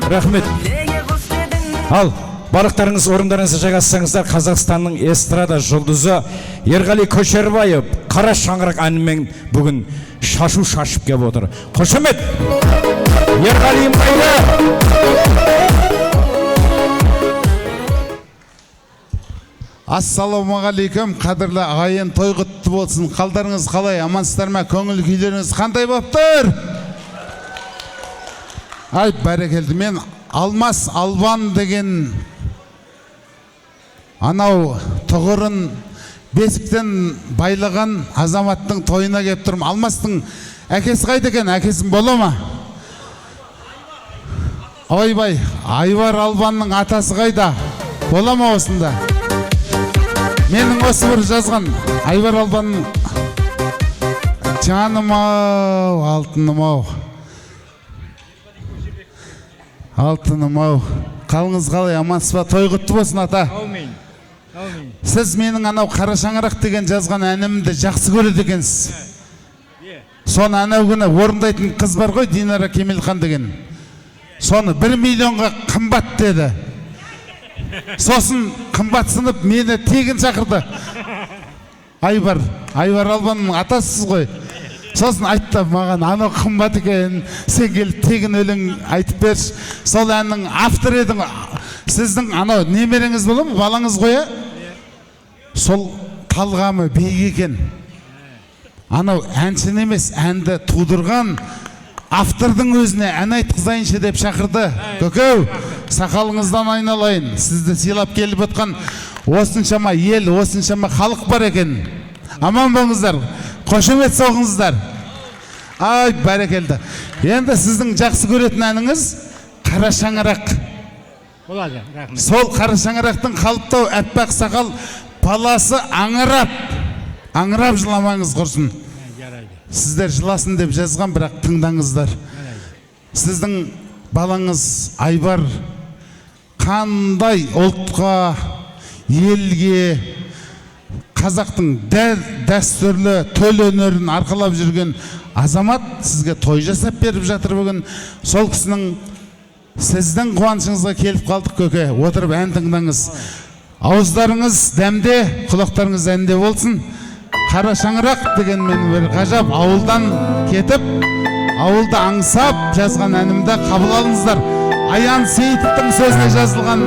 Рахмет. Ал, барлықтарыңыз орындарыңызға жайғассаңыздар, Қазақстанның эстрада жұлдызы Ерғали Көшербаев Қара шаңырақ әнімен бүгін шашу шашып кеп отыр. Қошемет! Ерғалиым қайда! Ассалаумағалейкум, қадірлі ағайын, той құтты болсын. Қалдарыңыз қалай, амансыздар ма, көңіл күйлеріңіз қандай боптыр? Ай, бәрекелді. Мен Алмас Албан деген анау тұғырын бесіктен байлаған азаматтың тойына кеп тұрмын. Алмастың әкесі қайда екен? Әкесін бола ма? Ойбай, Айвар Албанның атасы қайда? Бола ма осында? Менің осы бір жазған Айвар Албанның жаным-ау, алтыным-ау. Алтыным-ау. Қалыңыз қалай, амансыз ба? Той құтты болсын, ата. Сіз менің анау Қара шаңырақ деген жазған әнімді жақсы көреді екенсіз. Соны анау күні орындайтын қыз бар ғой, Динара Кемелхан деген. Соны 1 миллионға қымбат деді. Сосын қымбатсынып мені тегін шақырды. Айвар Албанның атасыз ғой. Сосын айтты маған, анау қымбат екен, сен келіп тегін өлең айтып берші. Сол әннің автор едің. Сіздің анау немереңіз бола ма, балаңыз ғой? Сол талғамы биік екен. Анау әншін емес, әнді тудырған автордың өзіне ән айтқызайыншы деп шақырды. Көкеу, сақалыңыздан айналайын. Сізді сыйлап келіп отқан осыншама ел, осыншама халық бар екен. Аман болыңыздар, қошемет соғыңыздар. Ай, бәрекелді. Енді сіздің жақсы көретін әніңіз Қара шаңырақ. Сол Қара шаңырақтың қалыптау әппақ сақал баласы аңырап жыламаңыз құрсын. Сіздер жыласын деп жазған, бірақ тыңдаңыздар. Сіздің балаңыз Айвар қандай ұлтқа, елге, қазақтың дәстүрлі төл өнерін арқалап жүрген азамат сізге той жасап беріп жатыр бүгін. Сол кісінің сіздің қуанышыңызға келіп қалдық, көке. Отырып ән тыңдаңыз. Ауыздарыңыз дәмде, құлақтарыңыз әнде болсын. Қара шаңырақ деген мен бір ғажап ауылдан кетіп, ауылды аңсап жазған әнімді қабыл алыңыздар. Аян Сейітовтың сөзіне жазылған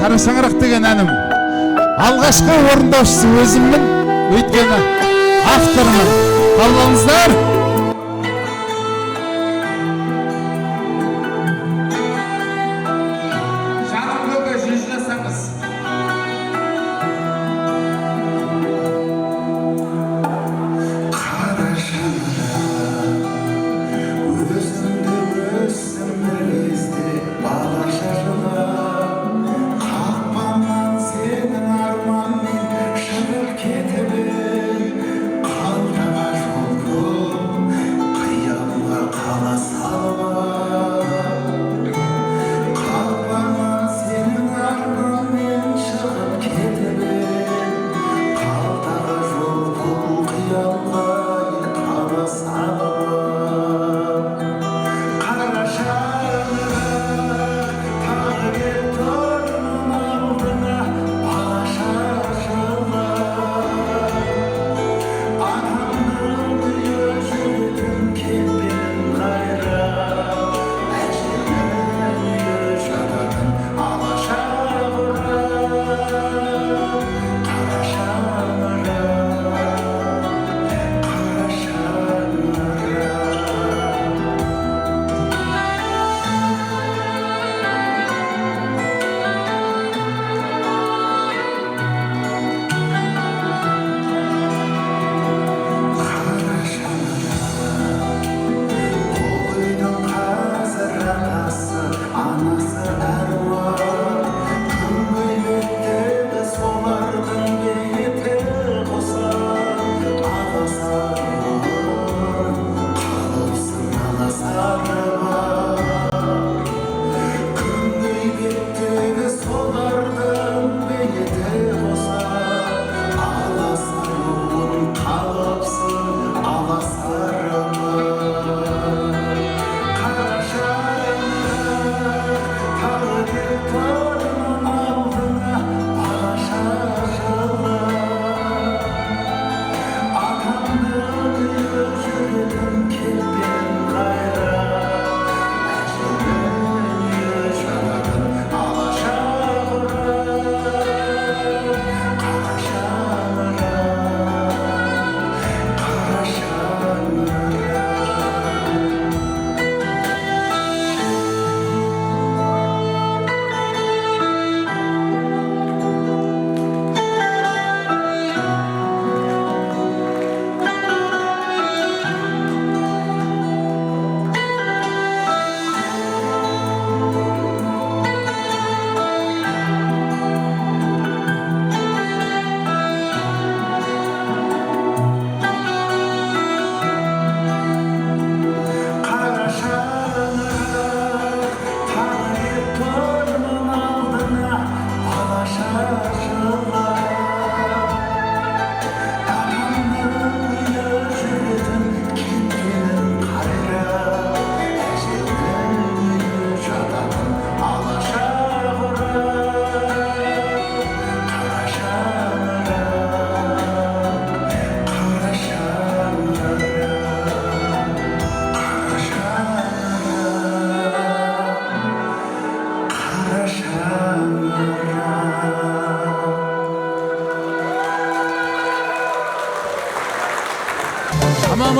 Қара шаңырақ деген әнім. Алғашқы орындаушысы өзіммін, өйткені автормын. Қабыл алыңыздар. Ketebe, kaltağa yol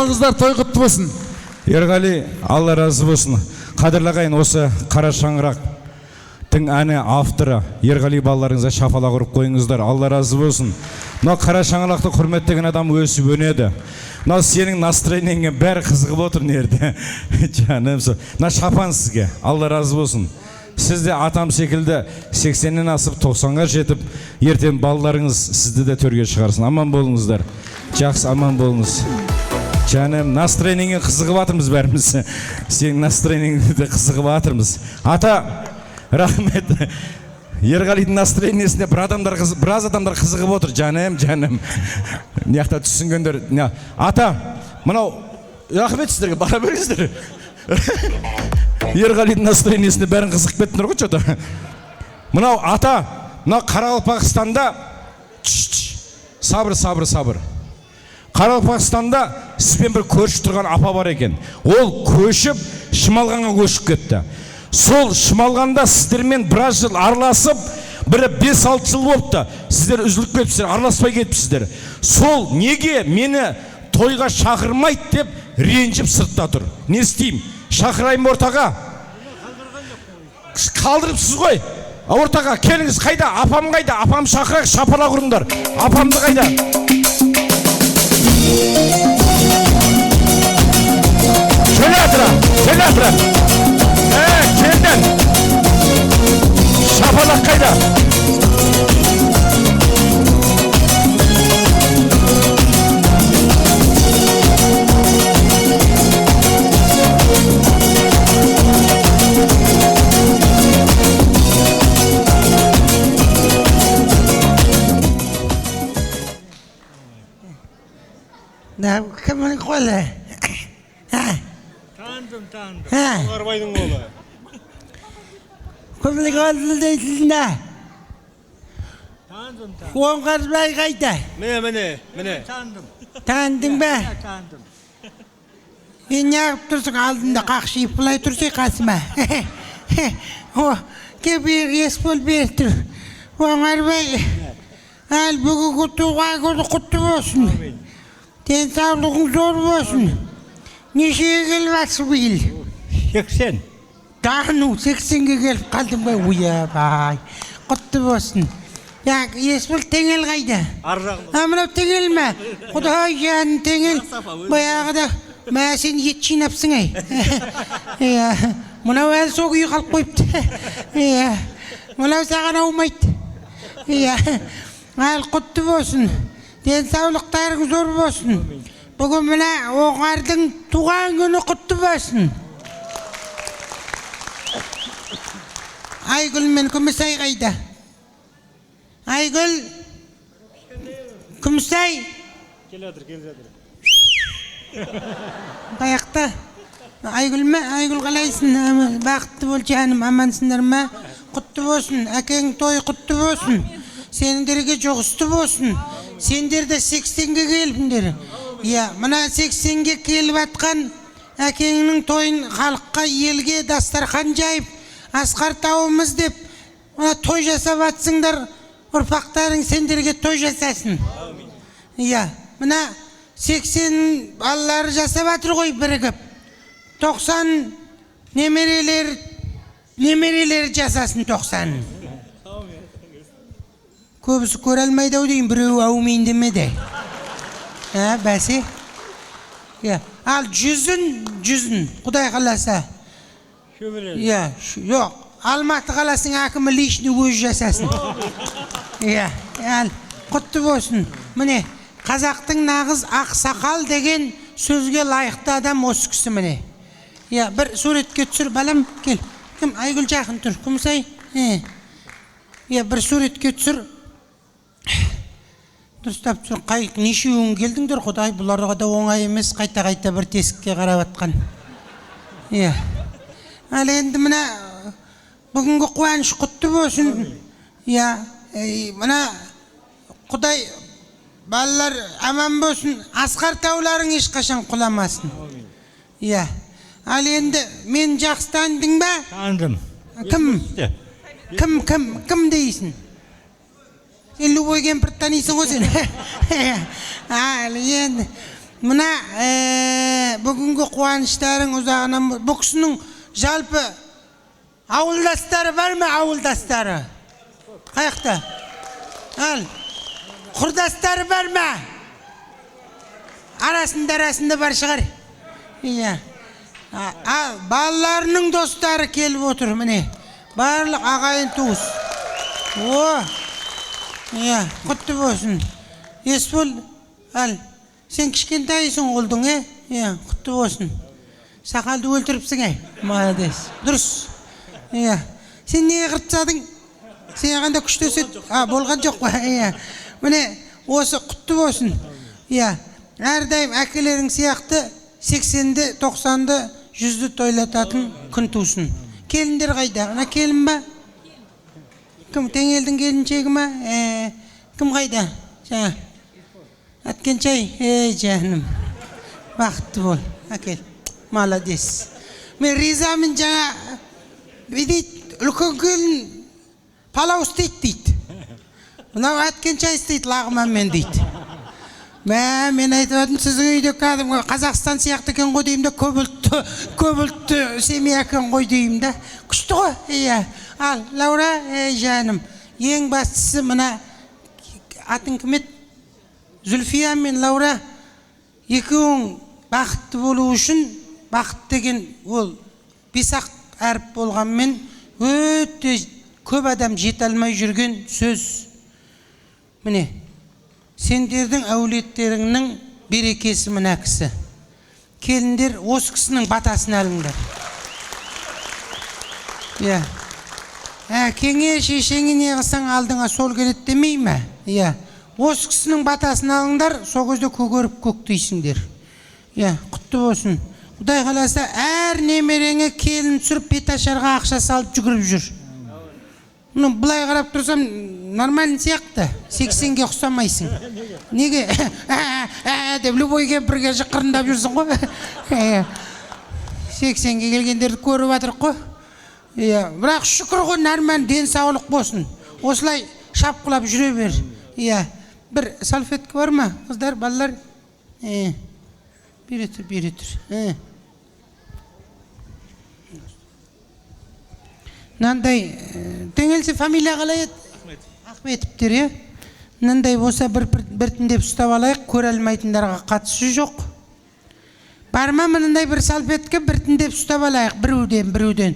Қалыңыздар той құтты болсын. Ерғали, Алла разы болсын. Қадірлі ағайын, осы қара шаңырақтың әні авторы Ерғали балаларыңызға шапалақ ұрып қойыңыздар. Алла разы болсын. Мынау қара шаңырақты құрметтеген адам өсіп өнеді. Мынау сенің настроениеңе бәрі қызығып отыр нерде. Жаным, мына шапан сізге. Алла разы болсын. Сіз де атам секілді 80-нен асып 90-ға жетіп, ертең балаларыңыз сізді де төрге шығарсын. Аман болыңыздар. Жақсы, аман болыңыз. Жаным, настроениеңе қызығып атырмыз бәріміз. Сенің настроениеңе де қызығып атырмыз. Ата, рахмет. Ерғалидің настроениесіне біраз адамдар қызығып отыр. Жаным. Неяқта түсінгендер. Ата, мынау, рахмет сіздерге, бара беріңіздер. Ерғалидің настроениесіне бәрін қызық беттіңдер ғой что-то. Мынау ата, мынау Қарақалпақстанда сабыр. Қарақалпақстанда сізбен бір көрші тұрған апа бар екен. Ол көшіп Шымалғанға көшіп кетті. Сол Шымалғанда сіздермен біраз жыл араласып, бірі 5-6 жыл болыпты. Сіздер үзіліп кетіпсіздер, араласпай кетіпсіздер. Сол неге мені тойға шақырмайды деп ренжіп сыртта тұр. Не істеймін? Шақырайым ортаға. Қалдырыпсыз ғой. Ортаға келіңіз, қайда? Апам қайда? Апам шақырайық, шапалақ ұрыңдар. Апамды қайда? Келатыра. Келден. Шапалақ қайда? Кімнің қолы? Tanıdım. Oğarbaydın oğlu. Kımның қолы дейсің да? Tanıdım. Оңғарбай қайда? Mene. Таныдың ба? Tanıdım. Мен неғып тұрсың алдында қақшиып бұлай тұрсай қасыма. Кебір есбол бер тұр. Оңғарбай, әл бүгінгі туған күні құтты болсын. Денсаулығың зор болсын. Нешеге келіп атсың биыл? 80. Тағыну 80-ге келіп қалдың ба? Уябай, құтты болсын. Есбол теңел қайда? Мынау теңел ме? Құдай жанын теңел. Баяғыда мә сен ет жинапсың ай. Мынау әл соқ үй қалып қойыпты. Мынау саған аумайды. Әл құтты болсын. Денсаулықтарың зор болсын. Бүгін мына Оңғардың туған күні құтты болсын. Айгүл мен Күмісай қайда? Айгүл, Күмісай. Келедір. Қаяқта? Айгүл ме? Айгүл қалайсың? Бақытты бол жаным, амансыңдар ма? Құтты болсын. Әкең той құтты болсын. Сендерге жоғысты болсын. Сендер де 80-ге келіпіңдер. Мына 80-ге келіп атқан әкеңнің тойын халыққа, елге дастархан жайып, асқар тауымыз деп, мына той жасап атсыңдар, ұрпақтарың сендерге той жасасын. Мына 80 балалары жасап атыр ғой бірігіп. 90 немерелер жасасын 90. Көбісі көре алмайды ау дейін, біреу аумейін демеді. Бәсе? Ал 100-ін, Құдай қаласа. Жоқ, Алматы қаласының әкімі лишні өз жасасын. Құтты болсын. Міне, қазақтың нағыз ақсақал деген сөзге лайықты адам осы кісі міне. Бір суретке түсір, балам, кел. Кім, Айгүл жақын тұр, Күмісай? Бір суретке түсір. Дұрыстап тұр, нешеуің келдіңдер, Құдай, бұларға да оңай емес, қайта бір тесікке қарап атқан. Ал енді мына бүгінгі қуаныш құтты болсын. Мына Құдай балалар аман болсын, асқар тауларың ешқашан құламасын. Ал енді мен жақсы таныдың ба? Tanıdım. Кім дейсің? Сен любой кемпір танисың ғой сен. Mına bugünkü quvonchlarning uzağынан bu kişinin жалпы ауылдастары бар ма, ауылдастары? Қаяқта? Ал. Құрдастары бар ма? Арасында бар шығар. Иә. Ал, балаларының достары келіп отыр, міне. Барлық ағайын туыс. О. Иә, құтты болсын. Есбол, ал. Сен кішкентайсың олдың, Иә, құтты болсын. Сақалды өлтіріпсің, Молодец. Дұрыс. Иә. Сен неге қыртсадың? Сен қандай күшті өсет? Болған жоқ па? Иә. Міне, осы құтты болсын. Иә. Әрдайым әкелерің сияқты 80-ді, 90-ды, 100-ді тойлататын күн тусын. Келіндер қайда? Ана келін ба? Кім? Теңелдің келіншегі ма? Кім қайда? Жаңа. Әткенчай, жаным. Бақытты бол. Әкел. Молодец. Мен ризамын жаңа. Дейді, үлкен келін палау істейді дейді. Мынау әткенчай істейді лағыман мен дейді. Мен айтып едім, сіздің үйде кәдімгі Қазақстан сияқты екен ғой деймін де, көбілтті семья екен ғой деймін де. Күшті ғой? Иә. Ал, Лаура, жаным, ең бастысы мына атың кім еді? Зүлфия мен Лаура екеуің бақытты болу үшін, бақыт деген ол бесақ әріп болғанмен өте көп адам жете алмай жүрген сөз. Міне, сендердің әулеттеріңнің берекесі мына кісі. Келіндер осы кісінің батасын алыңдар. Иә. Әкеңе, шешеңе не қылсаң алдыңа сол келеді демей ме? Иә. Осы кісінің батасын алыңдар, сол кезде көгеріп көктейсіңдер. Иә, құтты болсын. Құдай қаласа, әр немереңе келін түсіріп, беташарға ақша салып жүгіріп жүр. Бұлай қарап тұрсам, нормальный сияқты. 80-ге ұқсамайсың. Неге? Деп любой кемпірге қырындап жүрсің ғой. 80-ге келгендерді көріп атырық қой. Бірақ шүкір ғой, нормаль денсаулық болсын. Осылай шапқылап жүре бер. Бір салфетка бар ма? Қыздар, балалар? Бері тұр. Нандай, теңелсе фамилия қалай еді? Ахметовтер, Нандай болса біртіндеп ұстап алайық, көре алмайтындарға қатысы жоқ. Бар ма мынандай бір салфетка біртіндеп ұстап алайық, біреуден.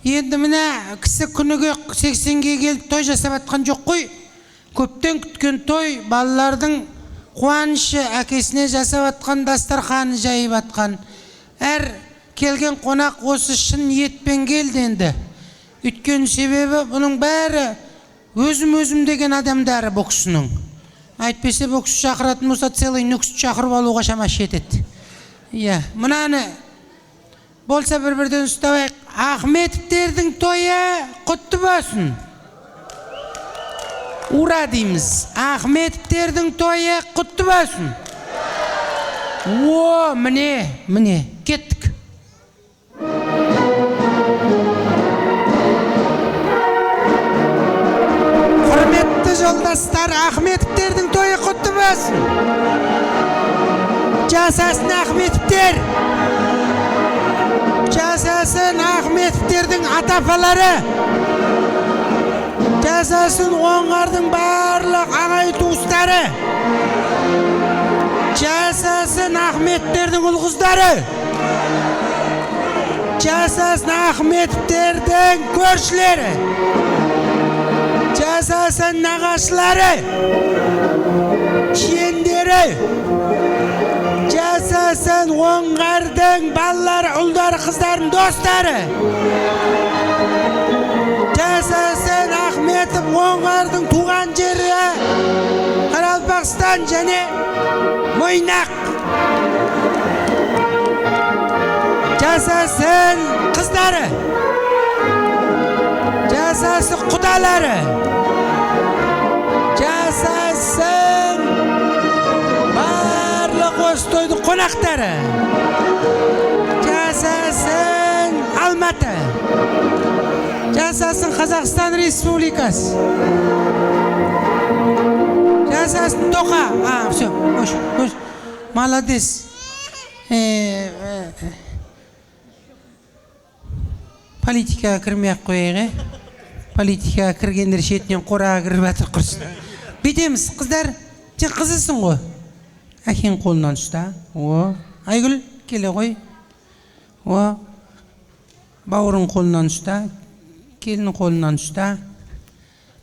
Енді мына кісі күніге 80-ге келіп той жасап атқан жоқ қой. Көптен күткен той, балалардың қуанышы, әкесіне жасап атқан дастарханы жайып атқан. Әр келген қонақ осы шын ниетпен келді енді. Өткен себебі бұның бәрі өзім деген адамдары боксының. Айтпесе бокс шақыратын болса целый нүкіс шақырып алуға шамасы жетеді. Мынаны болса бір-бірден ұстабайық. Ахметовтердің тойы құтты болсын. Ура дейміз. Ахметовтердің тойы құтты болсын. Міне, кеттік. Құрметті жолдастар, Ахметовтердің тойы құтты болсын. Жасасын Ахметовтер. Жасасын Ахметовтердің атапалары. Жасасын оңғардың барлық ағай туыстары. Жасасын Ахметовтердің ұл-қыздары. Жасасын Ахметовтердің көршілері. Жасасын нағашылары. Жиендері. Жасасын оңғардың балалары, ұлдары, қыздарын достары. Жасасын Ахметов оңғардың туған жері Қарақалпақстан және Мойнақ. Жасасын қыздары. Жасасын құдалары. Жасасын барлық осы тойдың қонақтары. Жасасын Алматы. Жасасын Қазақстан Республикасы. Жасасын Тоқа. Все, Молодец. Политикаға кірмей-ақ қояйық, Политикаға кіргендер шетінен қораға кіріп жатыр құрсын. Бүйтеміз, қыздар, сен қызысың ғой. Әкең қолынан ұста. Айгүл, келе ғой. Бауырың қолынан ұста. Келін қолынан ұста.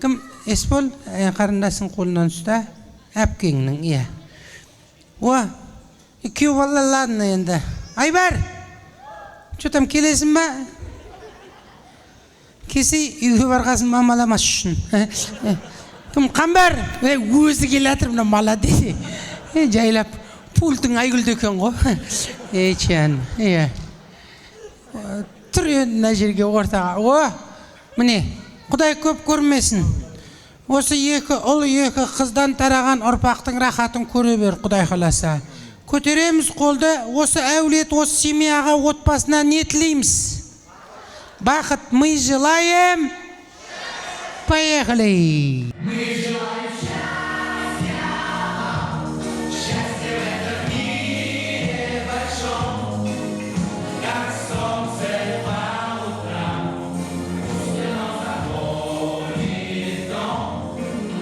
Кім? Есбол, қарындасың қолынан ұста. Әпкеңнің, иә. Күйеу бала, ладно енді. Айбар, что там, келесің ба? Кесе үйге барғасын мамаламас үшін. Кім қамбар? Өзі келатыр мына молодец. Жайлап пультың Айгүлді екен ғой. Чан. Тұр енді мына жерге ортаға. Міне, Құдай көп көрмесін. Осы екі ұл, екі қыздан тараған ұрпақтың рахатын көре бер, Құдай қаласа. Көтереміз қолды, осы әулет, осы семьяға, отбасына не тілейміз? Бақыт, мы желаем. Поехали. Мы желаем счастья, счастья в этом мире большом, как солнце по утрам, пусть оно заходит в дом.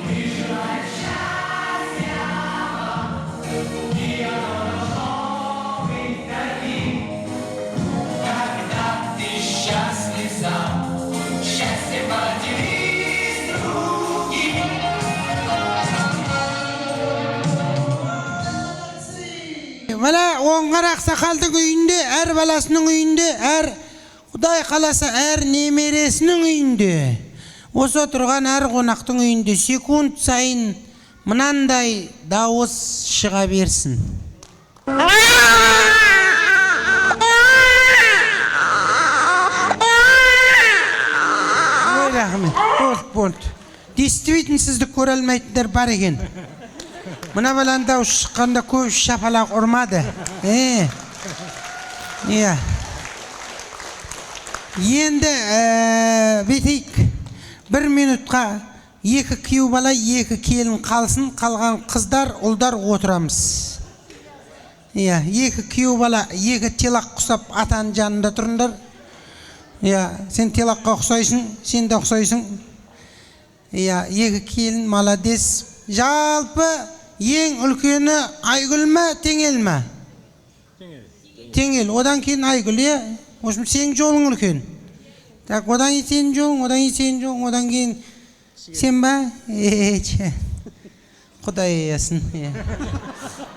Мы желаем счастья вам, и оно должно быть таким, когда ты счастлив сам. Счастье поделись другим. Мына оңғар ақсақалдың үйінде, әр баласының үйінде, әр Құдай қаласа әр немересінің үйінде, осы отырған әр қонақтың үйінде секунд сайын мынандай дауыс шыға берсін. Болды. Действительно сізді көре алмайтындар бар екен. Мына баланың дауысы шыққанда көп шапалақ ұрмады. Енді бетейік. 1 минутқа екі күйеу бала, екі келін қалсын, қалған қыздар, ұлдар отырамыз. Екі күйеу бала, екі телақ құсап атаның жанында тұрыңдар. Сен телаққа ұқсайсың, сен де ұқсайсың. Екі келін, молодец. Жалпы ең үлкені Айгүл ме, Теңел ме? Теңел. Одан кейін Айгүл, Осым сен жолың үлкен. Так, одан кейін сен жолың, одан кейін сен ба? Құдай аясын.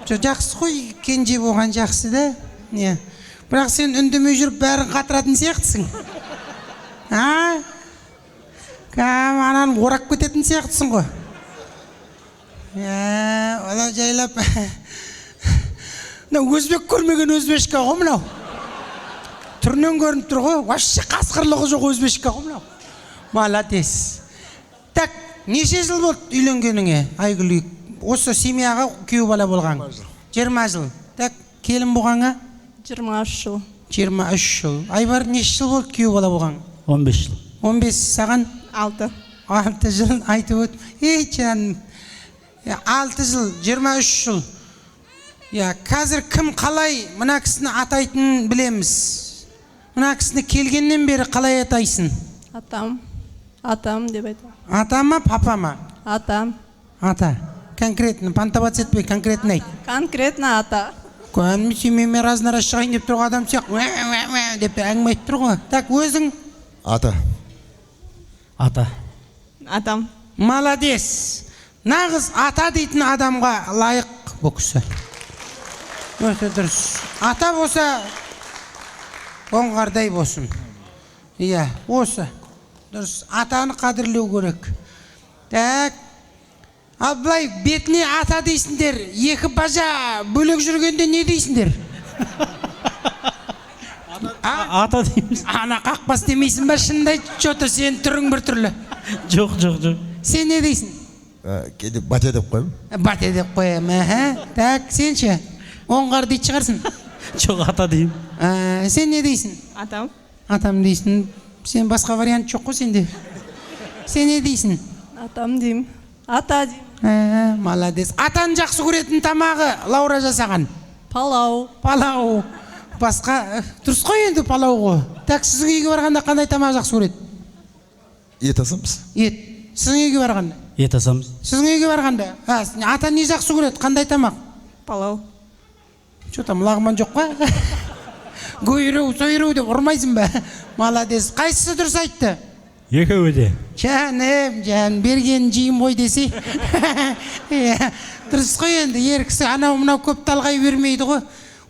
Жақсы қой, кенже болған жақсы да. Бірақ сен үндемей жүріп бәрін қатыратын сияқтысың. Анан орап кететін сияқтысың ғой. Ола жайлап. Өзбек көрмеген өзбешка ғой мынау. Түрінен көрініп тұр ғой. Вообще қасқырлығы жоқ өзбешка ғой мынау. Молодец. Так, неше жыл болды үйленгеніңе, Айгүл? Осы семьяға күйеу бала болған? 20 жыл. Так, келін болғанға? 23 жыл. 23 жыл. Айбар неше жыл болды күйеу бала болған? 15 жыл. 15, саған? 6 жыл айтып өт. Жаным. 6 жыл, 23 жыл. Қазір кім қалай мына кісіні атайтынын білеміз. Мына кісіні келгеннен бері қалай атайсың? Атам деп айтам. Ата ма, папа ма? Атам. Ата. Конкретно, понтоваться етпей, конкретно айт. Конкретно ата. Көңілі сүймеме разына-раз шығайын деп тұрған адам сияқты деп әңгіме айтып тұр ғой. Так, өзің? Ата. Атам. Молодец. Нағыз ата дейтін адамға лайық бұл кісі. Өте дұрыс. Ата болса, оңғардай болсын. Осы. Дұрыс. Атаны қадірлеу керек. Так. Ал былай бетіне ата дейсіңдер, екі бажа бөлек жүргенде не дейсіңдер? Ата дейміз. Ана қақпас демейсің ба, шындай что-то сен түрің бір түрлі. Жоқ. Сен не дейсің? Кейде бате деп қойым. Бате деп қойым, Так, сен ше? Оңғар дейді шығарсың? Жоқ, ата деймін. Сен не дейсің? Атам дейсің. Сен басқа вариант жоқ қой сенде. Сен не дейсің? Атам деймін. Ата деймін. Молодец. Атан жақсы көретін тамағы Лаура жасаған. Палау. Палау. Басқа дұрыс қой енді палау ғой. Так сіздің үйге барғанда қандай тамақ жақсы көреді? ет асамыз. Ет. Сіздің үйге барғанда? Ет асамыз. Сіздің үйге барғанда? Ата не жақсы көреді? Қандай тамақ? Палау. Что-то мылағыман жоқ па? Гойру, сойру деп ұрмайсың ба? Молодец. Қайсысы дұрыс айтты? Екеуі де. Жан берген жейім ғой десе. Дұрыс қой енді, ер кісі анау мынау көп талғай бермейді ғой.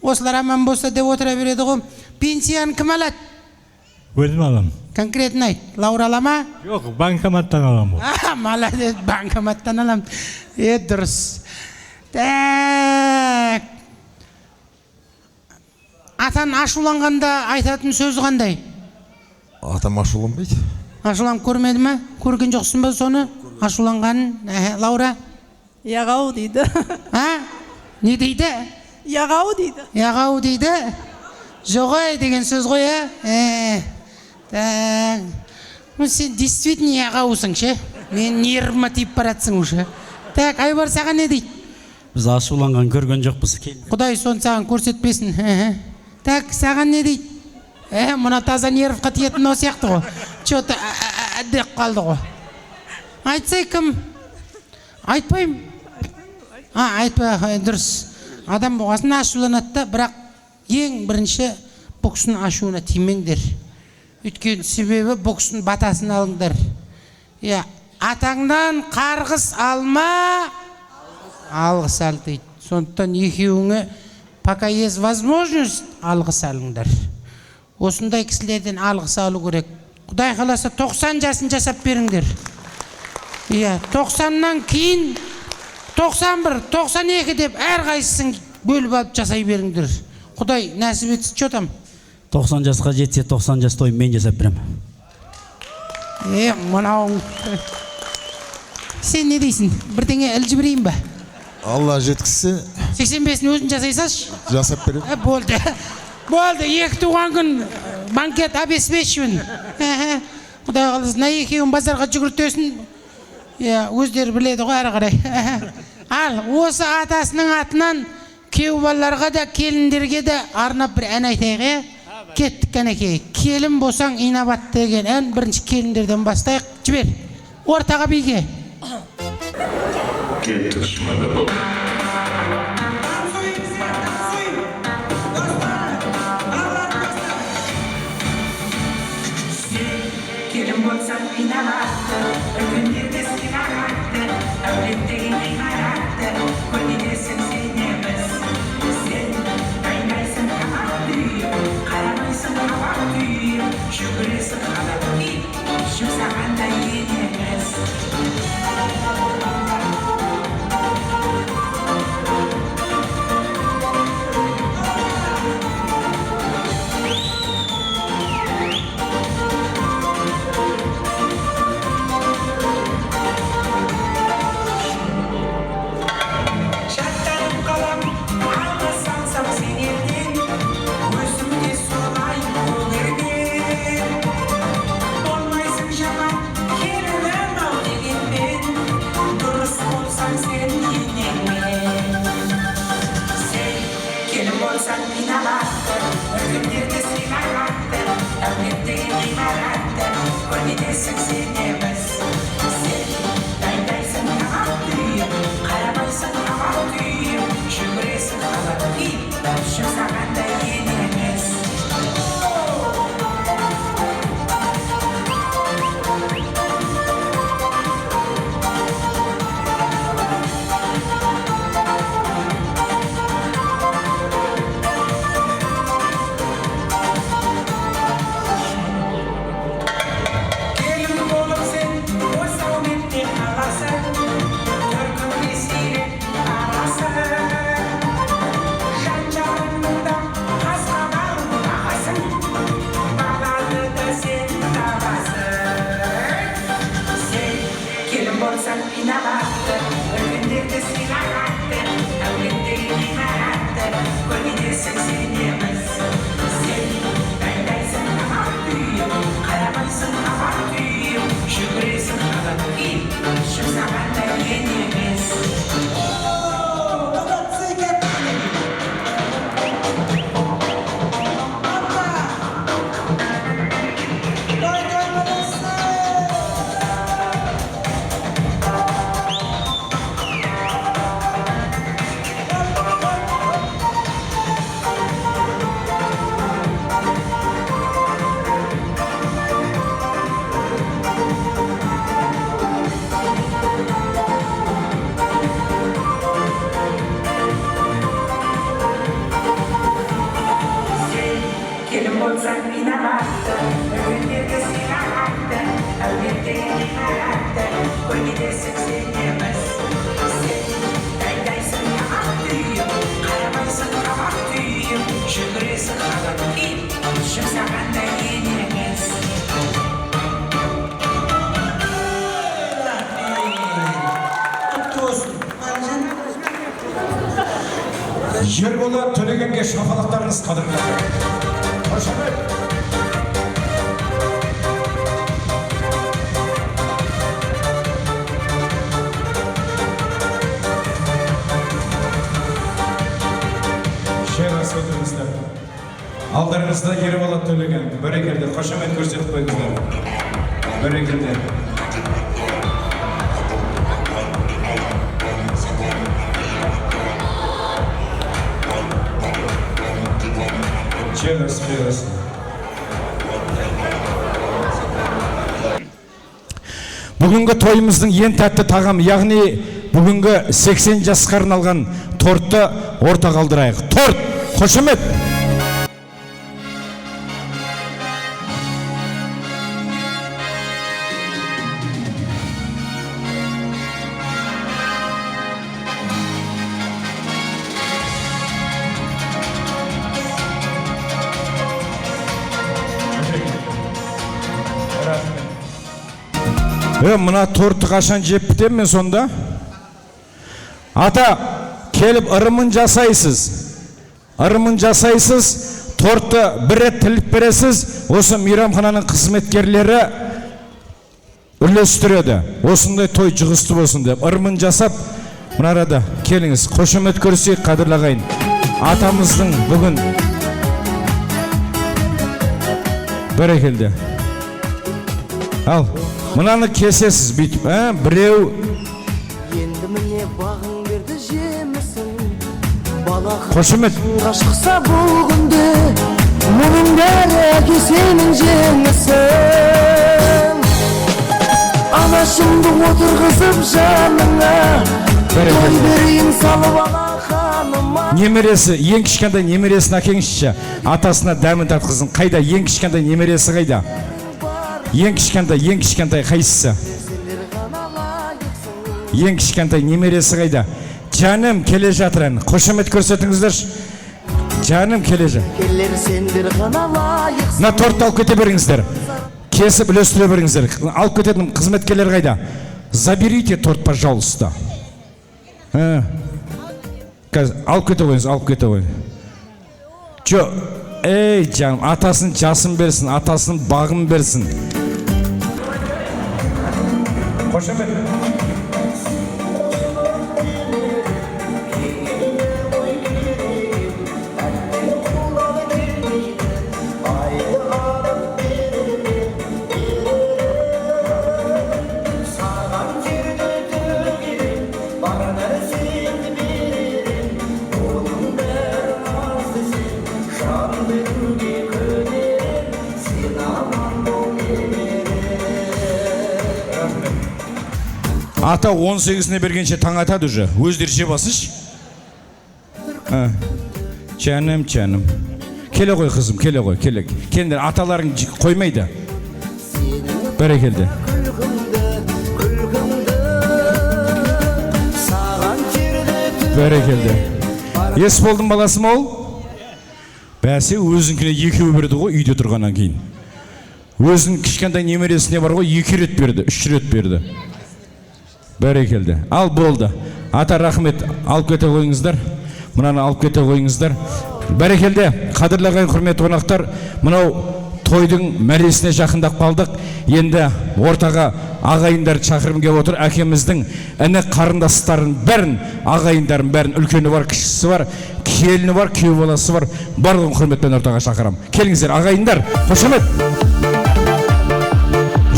Осылар аман болса деп отыра береді ғой. Пенсияны кім алады? Өзім алам. Конкретно айт. Лаура ала ма? Жоқ, банкоматтан алам. Молодец, банкоматтан алам. Дұрыс. Так. Атан ашуланғанда айтатын сөз қандай? Атам ашуланбайды. Ашуланып көрмеді ме? Көрген жоқсың ба соны? Ашуланғанын? Лаура? Яғау дейді. Не дейді? Яғау дейді. Яғау дейді? Жоғай деген сөз ғой, Так. Сен действительно яғаусың, ше? Мен нервыма тиіп баратсың уже. Так, Айбар саған не дейді? Біз ашуланған көрген жоқпыз. Құдай соны саған көрсетпесін. Так, саған не дейді? Мұна таза нервқа тиетін о сияқты ғой. Че-то деп қалды ғой. Айтсай кім? Айтпайым. Айтпай, дұрыс. Адам болғасын ашуланатта, бірақ ең бірінші боксын ашуына тимеңдер. Өйткені себебі боксын батасын алыңдар. Атаңдан қарғыс алма, алғыс ал дейді. Сондықтан екеуіңе пока есть возможность алғыс алыңдар. Осындай кісілерден алғыс алу керек. Құдай қаласа 90 жасын жасап беріңдер. 90-нан кейін 91, 92 деп әрқайсысын бөліп алып жасай беріңдер. Құдай нәсіп етсін, че там? 90 жасқа жетсе 90 жас той мен жасап берем. Мынау. Сен не дейсің? Бірдеңе ілжі берейін ба? Алла жеткізсе 85-ін өзін жасай салшы. жасап берем. Болды. Болды, екі туған күн банкет обеспечивен. Құдай қаласа, на екеуін базарға жүгіртесін. Өздері біледі ғой әрі қарай. Ал, осы атасының атынан кеу балаларға да, келіндерге де арнап бір ән айтайық, Кеттік кәнекей. Келін болсаң инабат деген ән бірінші келіндерден бастайық. Жібер. Ортаға биге. Кеттік шымады бұл. Келін болсаң инабатты, үлгендерді сыйғаратты, әулеттегі ғимаратты, көлгенесің сенеміз. Сен дайындайсың қабақ түйіп, қарамайсың қабақ түйіп, жүгіресің қабақ киіп, жұмсағанда енеміз. Келін болып сен саған да ел емес. Құтты болсын. Балжан. Ерболат Төлегенге шапалақтарыңыз қадірлі. Қошемет. Шерас өтіңіздер. Алдарыңызда Ерболат Төлеген. Бәрекелді. Қошемет көрсетіп қойыңыздар. Бәрекелді. Cheers. Бүгінгі тойымыздың ең тәтті тағамы, яғни бүгінгі 80 жасқа арналған тортты орта қалдырайық. Торт, қошемет! Мына тортты қашан жеп бітем мен сонда? Ата, келіп ырымын жасайсыз. Ырымын жасайсыз, тортты бір рет тіліп бересіз, осы мейрамхананың қызметкерлері үлестіреді. Осындай той жұғысты болсын деп. Ырымын жасап, мына арада келіңіз, қошемет көрсек, қадірлі ағайын. Атамыздың бүгін бәрекелді. Ал, мынаны кесесіз бүйтіп, біреу енді міне бағың берді жемісін, бала қошемет. шықса бұл күнде мұның бәрі әке сенің жеңісің. Анашымды отырғызып жаныңа, той берейін салып ала ханыма. Немересі, ең кішкентай немересін әкеңізші, атасына дәмін тартқызын. Қайда, ең кішкентай немересі қайда? Ең кішкентай қайсысы? Ең кішкентай немересі қайда? Жаным келе жатырын. Қошемет көрсетіңіздер. Жаным келе жатыр. Келер сендер ғана лайықсың. Мына тортты алып кете беріңіздер. Кесіп үлестіре беріңіздер. Алып кететін қызметкерлер қайда? Заберите торт, пожалуйста. Алып кете қойыңыз, алып кете қойыңыз. Жо, ей жаным, атасын жасын берсін, атасын бағын берсін. Қошемет. Ата 18-іне бергенше таң атады уже. Өздері жеп алсыншы. Жаным. Келе ғой қызым, келе ғой, келе. Келіңдер, аталарың қоймайды. Бәрекелді. Бәрекелді. Ес болдың баласы ма ол? Бәсе өзіңкіне екеу берді ғой үйде тұрғаннан кейін. Өзінің кішкентай немересіне бар ғой 2 рет берді, 3 рет берді. Бәрекелді. Ал болды. Ата рахмет, алып кете қойыңыздар. Мынаны алып кете қойыңыздар. Бәрекелді. Қадірлі ағайын, құрметті қонақтар, мынау тойдың мәресіне жақындап қалдық. Енді ортаға ағайындар шақырым келіп отыр. Әкеміздің іні қарындастарын бәрін, ағайындарын бәрін, үлкені бар, кішісі бар, келіні бар, күйеу баласы бар. Барлығын құрметпен ортаға шақырам. Келіңіздер, ағайындар, қошемет.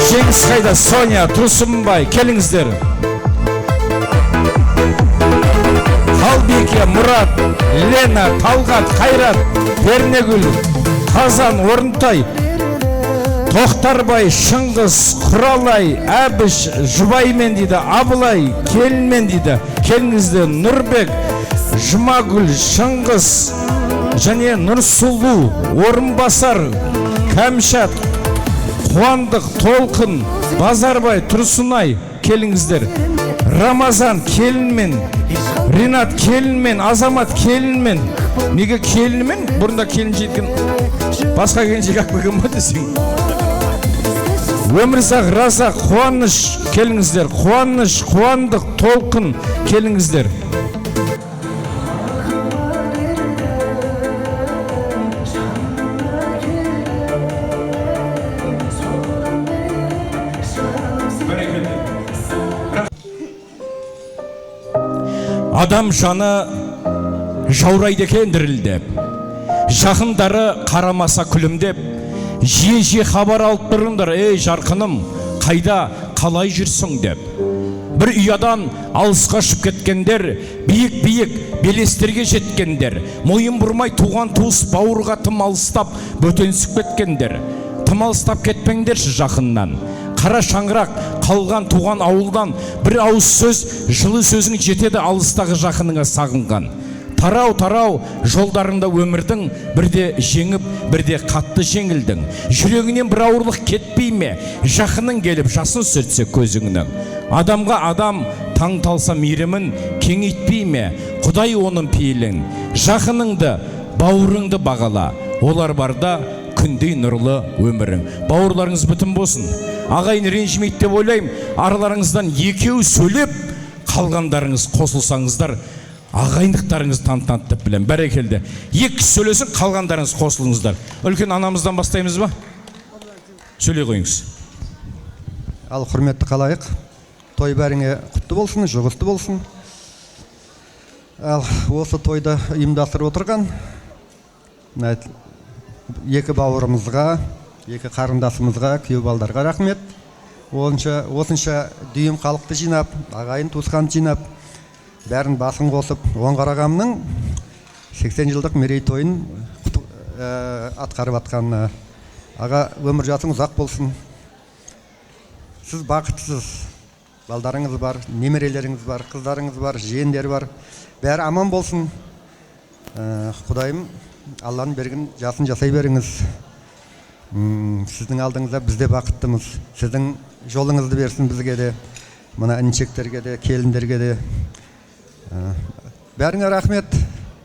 Жеңіс қайда, Соня, Тұрсынбай, келіңіздер. Қалбеке, Мұрат, Лена, Талғат, Қайрат, Пернегүл, Қазан, Орынтай, Тоқтарбай, Шыңғыс, Құралай, Әбіш, Жұбаймен дейді, Абылай, келінмен дейді. Келіңіздер, Нұрбек, Жұмагүл, Шыңғыс, және Нұрсұлу, Орынбасар, Кәмшат, Қуандық, Толқын, Базарбай, Тұрсынай, келіңіздер. Рамазан келінмен, Ринат келінмен, Азамат келінмен. Неге келінмен? Бұрында келін жеткен Басқа кенжек әкпеген ба десең? Өмірзақ, Разақ, қуаныш келіңіздер. Қуаныш, қуандық, толқын келіңіздер. Адам жаны жаурайды екен дірілдеп, жақындары қарамаса күлімдеп, жие хабар алып тұрыңдар, ей жарқыным, қайда, қалай жүрсің деп. Бір ұядан алысқа ұшып кеткендер, биік белестерге жеткендер, мойын бұрмай туған туыс бауырға тым алыстап бөтенсіп кеткендер. Тым алыстап кетпеңдерші жақыннан. Қара шаңырақ қалған туған ауылдан бір ауыз сөз, жылы сөзің жетеді алыстағы жақыныңа сағынған. Тарау жолдарында өмірдің, бірде жеңіп, бірде қатты жеңілдің. Жүрегінен бір ауырлық кетпей ме, жақының келіп жасын сүртсе көзіңнің. Адамға адам таң талса мейірімін кеңейтпей ме, Құдай оның пейілін. Жақыныңды, бауырыңды бағала, олар барда күндей нұрлы өмірің. Бауырларыңыз бүтін болсын. Ағайын ренжімейді деп ойлаймын, араларыңыздан екеу сөйлеп, қалғандарыңыз қосылсаңыздар, ағайындықтарыңыз танытады деп білем. Бәрекелді. Екі сөйлесін, қалғандарыңыз қосылыңыздар. Үлкен анамыздан бастаймыз ба? Сөйлей қойыңыз. Ал құрметті қалайық, той бәріңе құтты болсын, жұғысты болсын. Ал осы тойды ұйымдастырып отырған екі бауырымызға, екі қарындасымызға, күйеу балдарға рахмет. Осынша дүйім халықты жинап, ағайын туысқан жинап, бәрін басын қосып, Оңғар ағамның 80 жылдық мерейтойын атқарып атқан. Аға, өмір жасың ұзақ болсын. Сіз бақыттысыз. Балдарыңыз бар, немерелеріңіз бар, қыздарыңыз бар, жиендер бар. Бәрі аман болсын. Құдайым, Алланың берген жасын жасай беріңіз. Сіздің алдыңызда бізде бақыттымыз. Сіздің жолыңызды берсін бізге де, мына інчектерге де, келіндерге де. Бәріңе рахмет.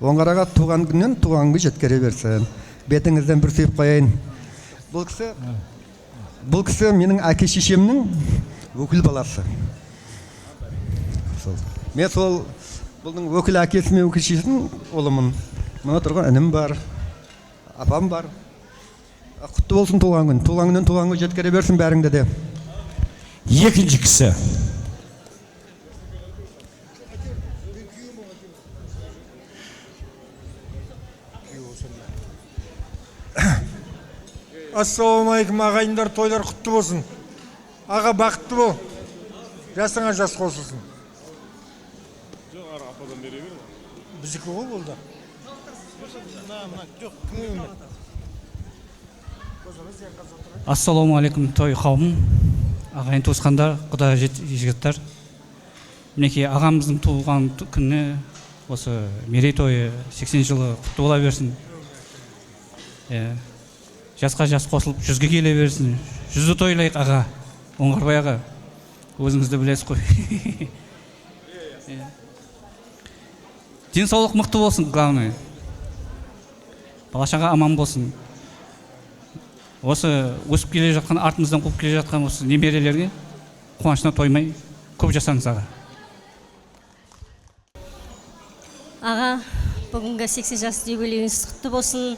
Оңғараға туған күннен туған күн жеткере берсін. Бетіңізден бір сүйіп қояйын. Бұл кісі менің әке шешемнің өкіл баласы. Мен сол бұлдың өкіл әкесі мен өкіл шешесінің ұлымын. Мына тұрған інім бар, апам бар. Құтты болсын туған күн. Туған күннен туған күн жеткере берсін бәріңді де. Екінші кісі. Ассалаумағалейкум ағайындар, тойлар құтты болсын. Аға бақытты бол. Жасыңа жас қосылсын. Біздікі ғой болды. Ассалаумағалейкум той қауым, ағайын туысқандар, құда жігіттер. Мінекей ағамыздың туылған күні осы мерейтойы 80 жылы құтты бола берсін. Жасқа жас қосылып, 100-ге келе берсін. 100-ді тойлайық аға, Оңғарбай аға. Өзіңізді білесіз қой. Денсаулық мықты болсын, главное. Балашаға аман болсын. Осы өсіп келе жатқан, артымыздан қуып келе жатқан осы немерелерге қуанышына тоймай көп жасаңыз аға. Аға, бүгінгі 80 жас юбилейіңіз құтты болсын,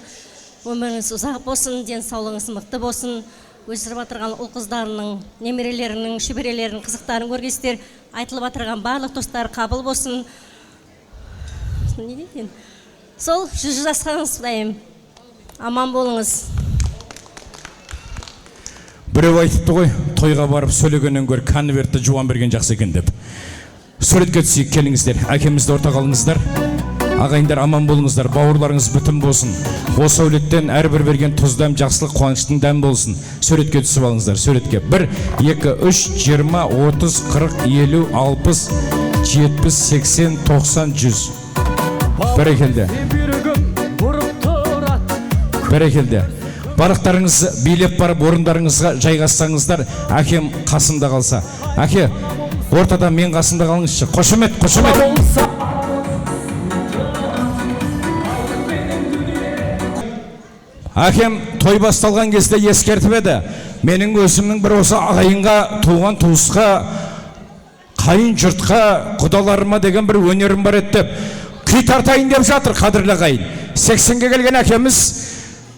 өміріңіз ұзақ болсын, денсаулығыңыз мықты болсын. Өсіріп атырған ұл қыздарының, немерелерінің, шөберелерінің қызықтарын көргестер, айтылып атырған барлық достар қабыл болсын. Не дейін? Сол 100 жасқаңыз құдайым. Аман болыңыз. Біреу айтыпты ғой, тойға барып сөйлегеннен гөр конвертті жуан берген жақсы екен деп. Суретке түсейік, келіңіздер, әкемізді ортаға алыңыздар. Ағайындар аман болыңыздар, бауырларыңыз бүтін болсын. Осы әулеттен әрбір берген тұздам жақсылық қуаныштың дәм болсын. Суретке түсіп алыңыздар, суретке. 1, 2, 3, 20, 30, 40, 50, 60, 70, 80, 90, 100. Бәрекелді. Бәрекелді. Барықтарыңыз билеп барып орындарыңызға жайғассаңыздар, әкем қасымда қалса. Әке, ортада мен қасымда қалыңызшы. Қошемет, қошемет. Әкем той басталған кезде ескертіп еді. Менің өзімнің бір осы ағайынға, туған туысқа, қайын жұртқа, құдаларыма деген бір өнерім бар еді деп. Күй тартайын деп жатыр, қадірлі ағайын. 80-ге келген әкеміз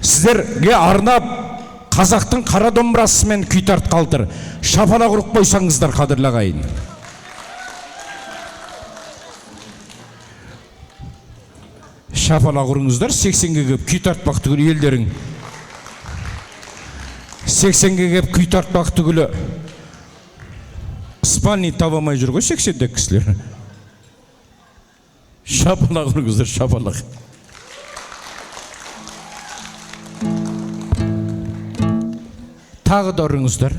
сіздерге арнап қазақтың қара домбырасымен күй тартқалы тұр. Шапалақ ұрып қойсаңыздар, қадірлі ағайын. Шапалақ ұрыңыздар, 80-ге кеп күй тартпақ түгілі елдерің. 80-ге кеп күй тартпақ түгілі спальный табамай жүр ғой 80-де кісілер. Шапалақ ұрыңыздар, шапалақ. Тағы да ұрыңыздар.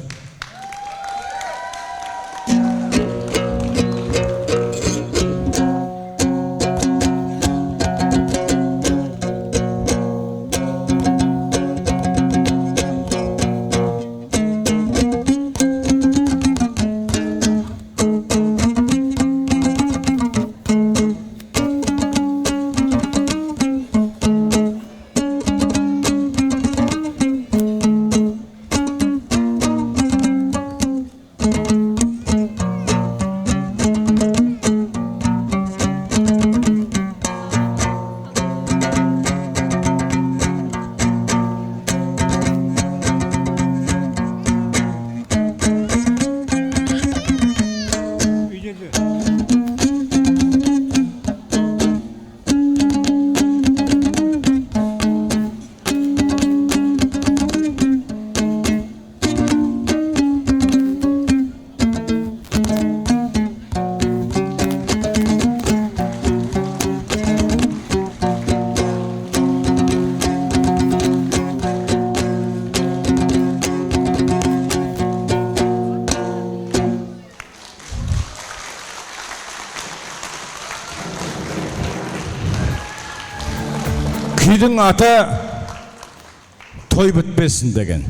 Күйдің аты той бітпесін деген.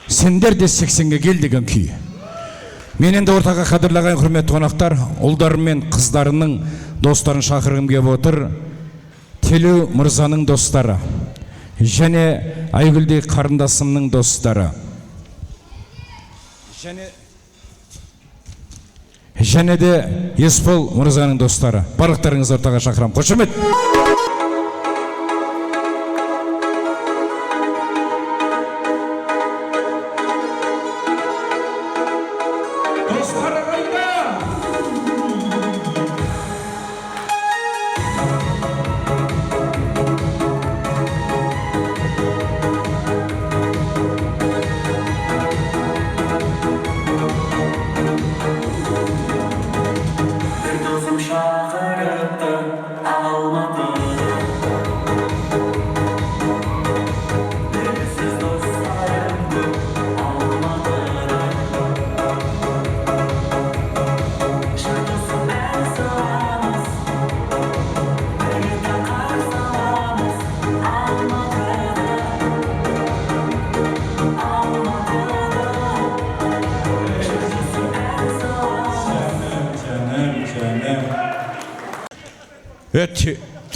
Сендер де 80-ге кел деген күй. Мен енді ортаға қадірлаған құрметті қонақтар, ұлдары мен қыздарының достарын шақырғым келіп отыр. Телеу Мырзаның достары және Айгүлдей қарындасымның достары. Және де Есбол Мырзаның достары. Барлықтарыңыз ортаға шақырам. Қошемет!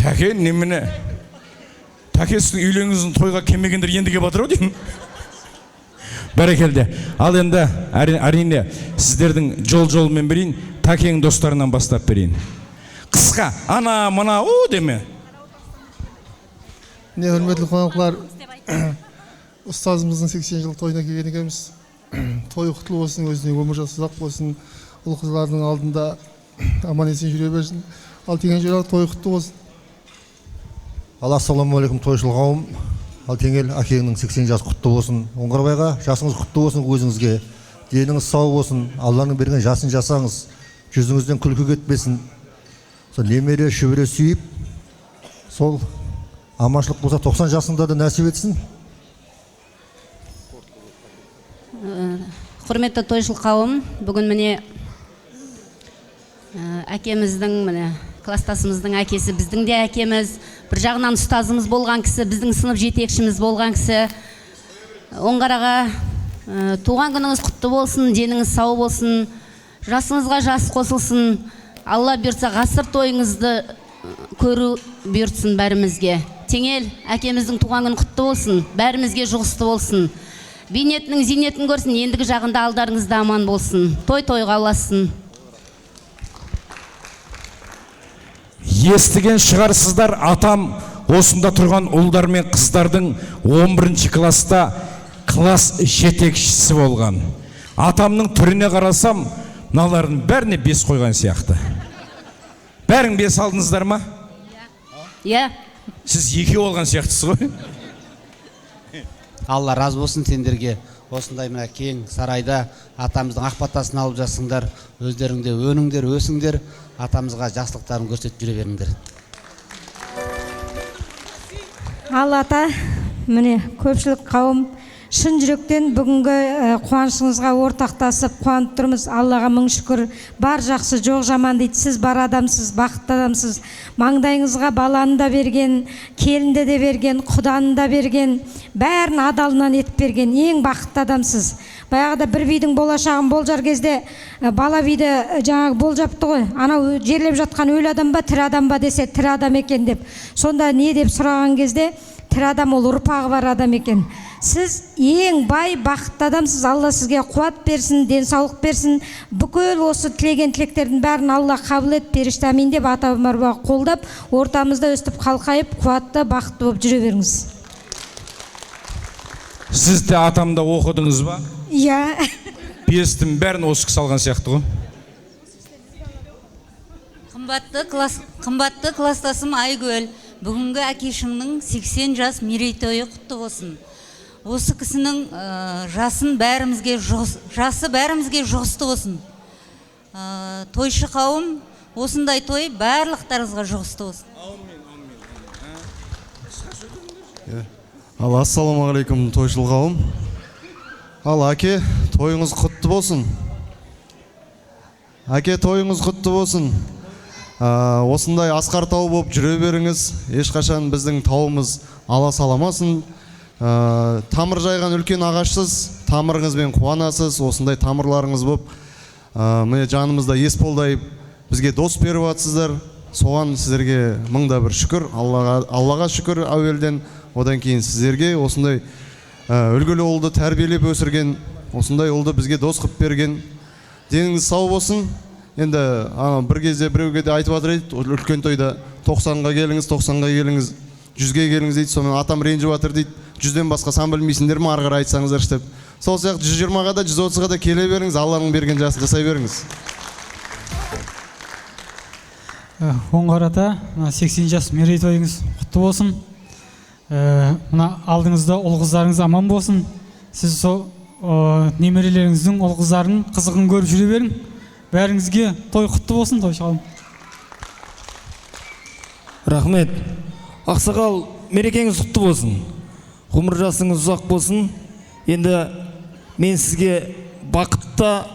Тәке, неміне? Тәкесінің үйлеріңіздің тойға келмегендер енді кеп жатыр ау деймін. Бәрекелді. Ал енді әрине сіздердің жол-жолымен берейін, Тәкенің достарынан бастап берейін. Қысқа, ана, мына, о деме. Не, hürmetli қонақтар, ұстазымыздың 80 жыл тойына келген екенбіз. Той құтлы болсын, өзіне өмір жасақ болсын, ұл қыздардың алдында аман есен жүре берсін. Ал теген жерлер той құтты болсын. Ассалаумағалейкум тойшыл қауым. Ал теңел әкеңнің 80 жас құтты болсын. Оңғарбайға жасыңыз құтты болсын, өзіңізге. Деніңіз сау болсын. Алланың берген жасын жасаңыз. Жүзіңізден күлкі кетпесін. Сол немере, шөбере сүйіп, сол аманшылық болса 90 жасында да нәсіп етсін. Құрметті тойшыл қауым, бүгін міне әкеміздің, міне кластасымыздың әкесі, біздің де әкеміз, бір жағынан ұстазымыз болған кісі, біздің сынып жетекшіміз болған кісі. Оңғараға туған күніңіз құтты болсын, деніңіз сау болсын, жасыңызға жас қосылсын. Алла бұйыртса ғасыр тойыңызды көру бұйыртсын бәрімізге. Теңел, әкеміздің туған күні құтты болсын, бәрімізге жұғысты болсын. Бейнетінің зейнетін көрсін, ендігі жағында алдарыңызда аман болсын. Той-тойға ұласын. Естіген шығарсыздар, атам осында тұрған ұлдар мен қыздардың 11 класста класс жетекшісі болған. Атамның түріне қарасам, мыналардың бәріне 5 қойған сияқты. Бәрің 5 алдыңыздар ма? Иә. Сіз 2 болған сияқтысыз ғой? Алла разы болсын сендерге. Осындай мына кең сарайда атамыздың ақ батасын алып жасыңдар, өздеріңде өніңдер, өсіңдер, атамызға жақсылықтарын көрсетіп жүре беріңдер. Ал ата, міне көпшілік қауым шын жүректен бүгінгі қуанышыңызға ортақтасып қуанып тұрмыз. Аллаға мың шүкір. Бар жақсы, жоқ жаман дейді. Сіз бар адамсыз, бақытты адамсыз. Маңдайыңызға баланы да берген, келінді де берген, құданы да берген, бәрін адалынан етіп берген ең бақытты адамсыз. Баяғыда бір бидің болашағын болжар кезде бала биді жаңағы болжапты ғой. Анау жерлеп жатқан өлі адам ба, тірі адам ба десе, тірі адам екен деп. Сонда не деп сұраған кезде, тірі адам ол ұрпағы бар адам екен. Сіз ең бай бақытты адамсыз. Алла сізге қуат берсін, денсаулық берсін. Бүкіл осы тілеген тілектердің бәрін Алла қабыл ет, періште амин деп ата марба қолдап, ортамызда өстіп қалқайып, қуатты, бақытты болып жүре беріңіз. Сіз де атамда оқыдыңыз ба? Иә. 5-тің бәрін осы кісі алған сияқты ғой. Қымбатты кластасым Айгөл, бүгінгі әкешіңнің 80 жас мерейтойы құтты болсын. Осы кісінің жасы бәрімізге жұғысты болсын. Тойшы қауым, осындай той барлықтарыңызға жұғысты болсын. Ал ассалаумағалейкум тойшыл қауым. Ал әке, тойыңыз құтты болсын. Әке, тойыңыз құтты болсын. Осындай асқар тау болып жүре беріңіз. Ешқашан біздің тауымыз ала саламасын. Тамыр жайған үлкен ағашсыз, тамырыңызбен қуанасыз. Осындай тамырларыңыз болып, міне жанымызда Есполдай бізге дос беріп атсыздар. Соған сіздерге мыңда бір шүкір. Аллаға шүкір әуелден, одан кейін сіздерге осындай үлгілі ұлды тәрбиелеп өсірген, осындай ұлды бізге дос қып берген. Деніңіз сау болсын. Енді бір кезде біреуге де айтып жатыр еді, үлкен тойда 90-ға келіңіз, 90-ға келіңіз, 100-ге келіңіз дейді. Сонымен атам ренжіп жатыр дейді. 100-ден басқа сан білмейсіңдер ме, ары қарай айтсаңыздар деп. Сол сияқты 120-ға да 130-ға да келе беріңіз, Алланың берген жасын жасай беріңіз. Оңғар ата, 80 жас мерейтойыңыз құтты болсын. Мына алдыңызда ұл қыздарыңыз аман болсын. Сіз сол немерелеріңіздің ұл қыздарын қызығын көріп жүре берің. Бәріңізге той құтты болсын, той шалым. Рахмет. Ақсақал, мерекеңіз құтты болсын. Ғұмыр жасыңыз ұзақ болсын. Енді мен сізге бақытта,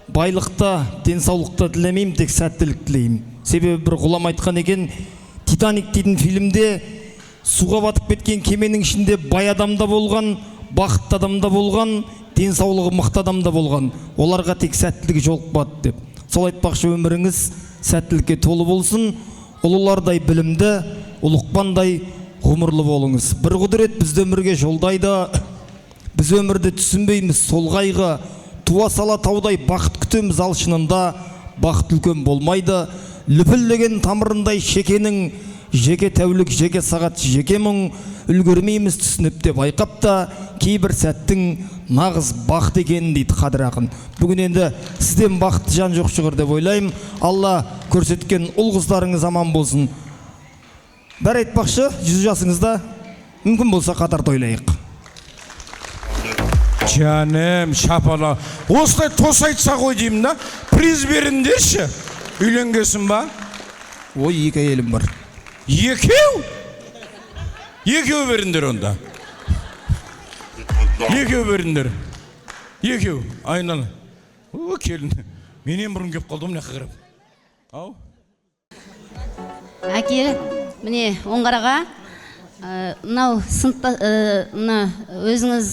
байлықта, денсаулықта тілемеймін, тек сәттілік тілеймін. Себебі бір ғұлам айтқан екен, Титаник дейтін фильмде суға батып кеткен кеменің ішінде бай адамда болған, бақытты адамда болған, денсаулығы мықты адамда болған. Оларға тек сәттілік жолықпады деп. Сол айтпақшы, өміріңіз сәттілікке толы болсын. Ұлылардай білімді, ұлықпандай ғұмырлы болыңыз. Бір құдірет бізді өмірге жолдайды. Біз өмірді түсінбейміз солғайға. Туа сала таудай бақыт күтеміз, ал шынында бақыт үлкен болмайды. Лүпілдеген тамырындай шекенің, жеке тәулік, жеке сағат, жеке мұң. Үлгермейміз түсініп деп айқап та, кейбір сәттің нағыз бақыт екенін дейді Қадыр ақын. Бүгін енді сізден бақытты жан жоқ шығар деп ойлаймын. Алла көрсеткен ұл қыздарыңыз аман болсын. Бәрі айтпақшы, 100 жасыңызда мүмкін болса қатар тойлайық. Жаным, шапала. Осылай тос айтса ғой деймін да. Приз беріндерші. Үйленгесін ба? Ой, 2 әйелім бар. Екеу? Екеу беріндер онда. Екеу беріндер. Екеу. Айналы. О, келін. Менен бұрын кеп қалдым, не қығырып. Ау? Әке, міне, оңғараға, мынау өзіңіз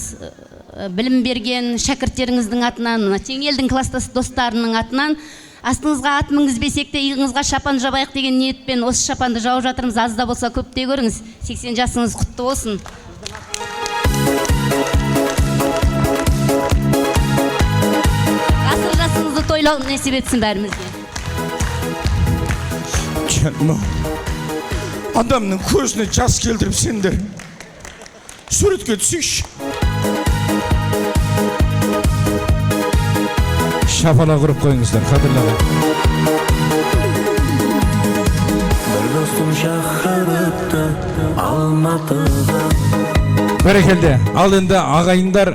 білім берген шәкірттеріңіздің атынан, Теңелдің кластас достарының атынан астыңызға ат мінгізбесек те иығыңызға шапан жабайық деген ниетпен осы шапанды жауып жатырмыз. Аз да болса көптей көріңіз. 80 жасыңыз құтты болсын. Ғасыр жасыңызды тойлау несіп етсін бәрімізге. Жаным, адамның көзіне жас келтіріп сендер суретке түсейші. Шапалақ ұрып қойыңыздар, қадірлаға. Бір достым шақырыпты Алматыға. Бәрекелді, ал енді ағайындар,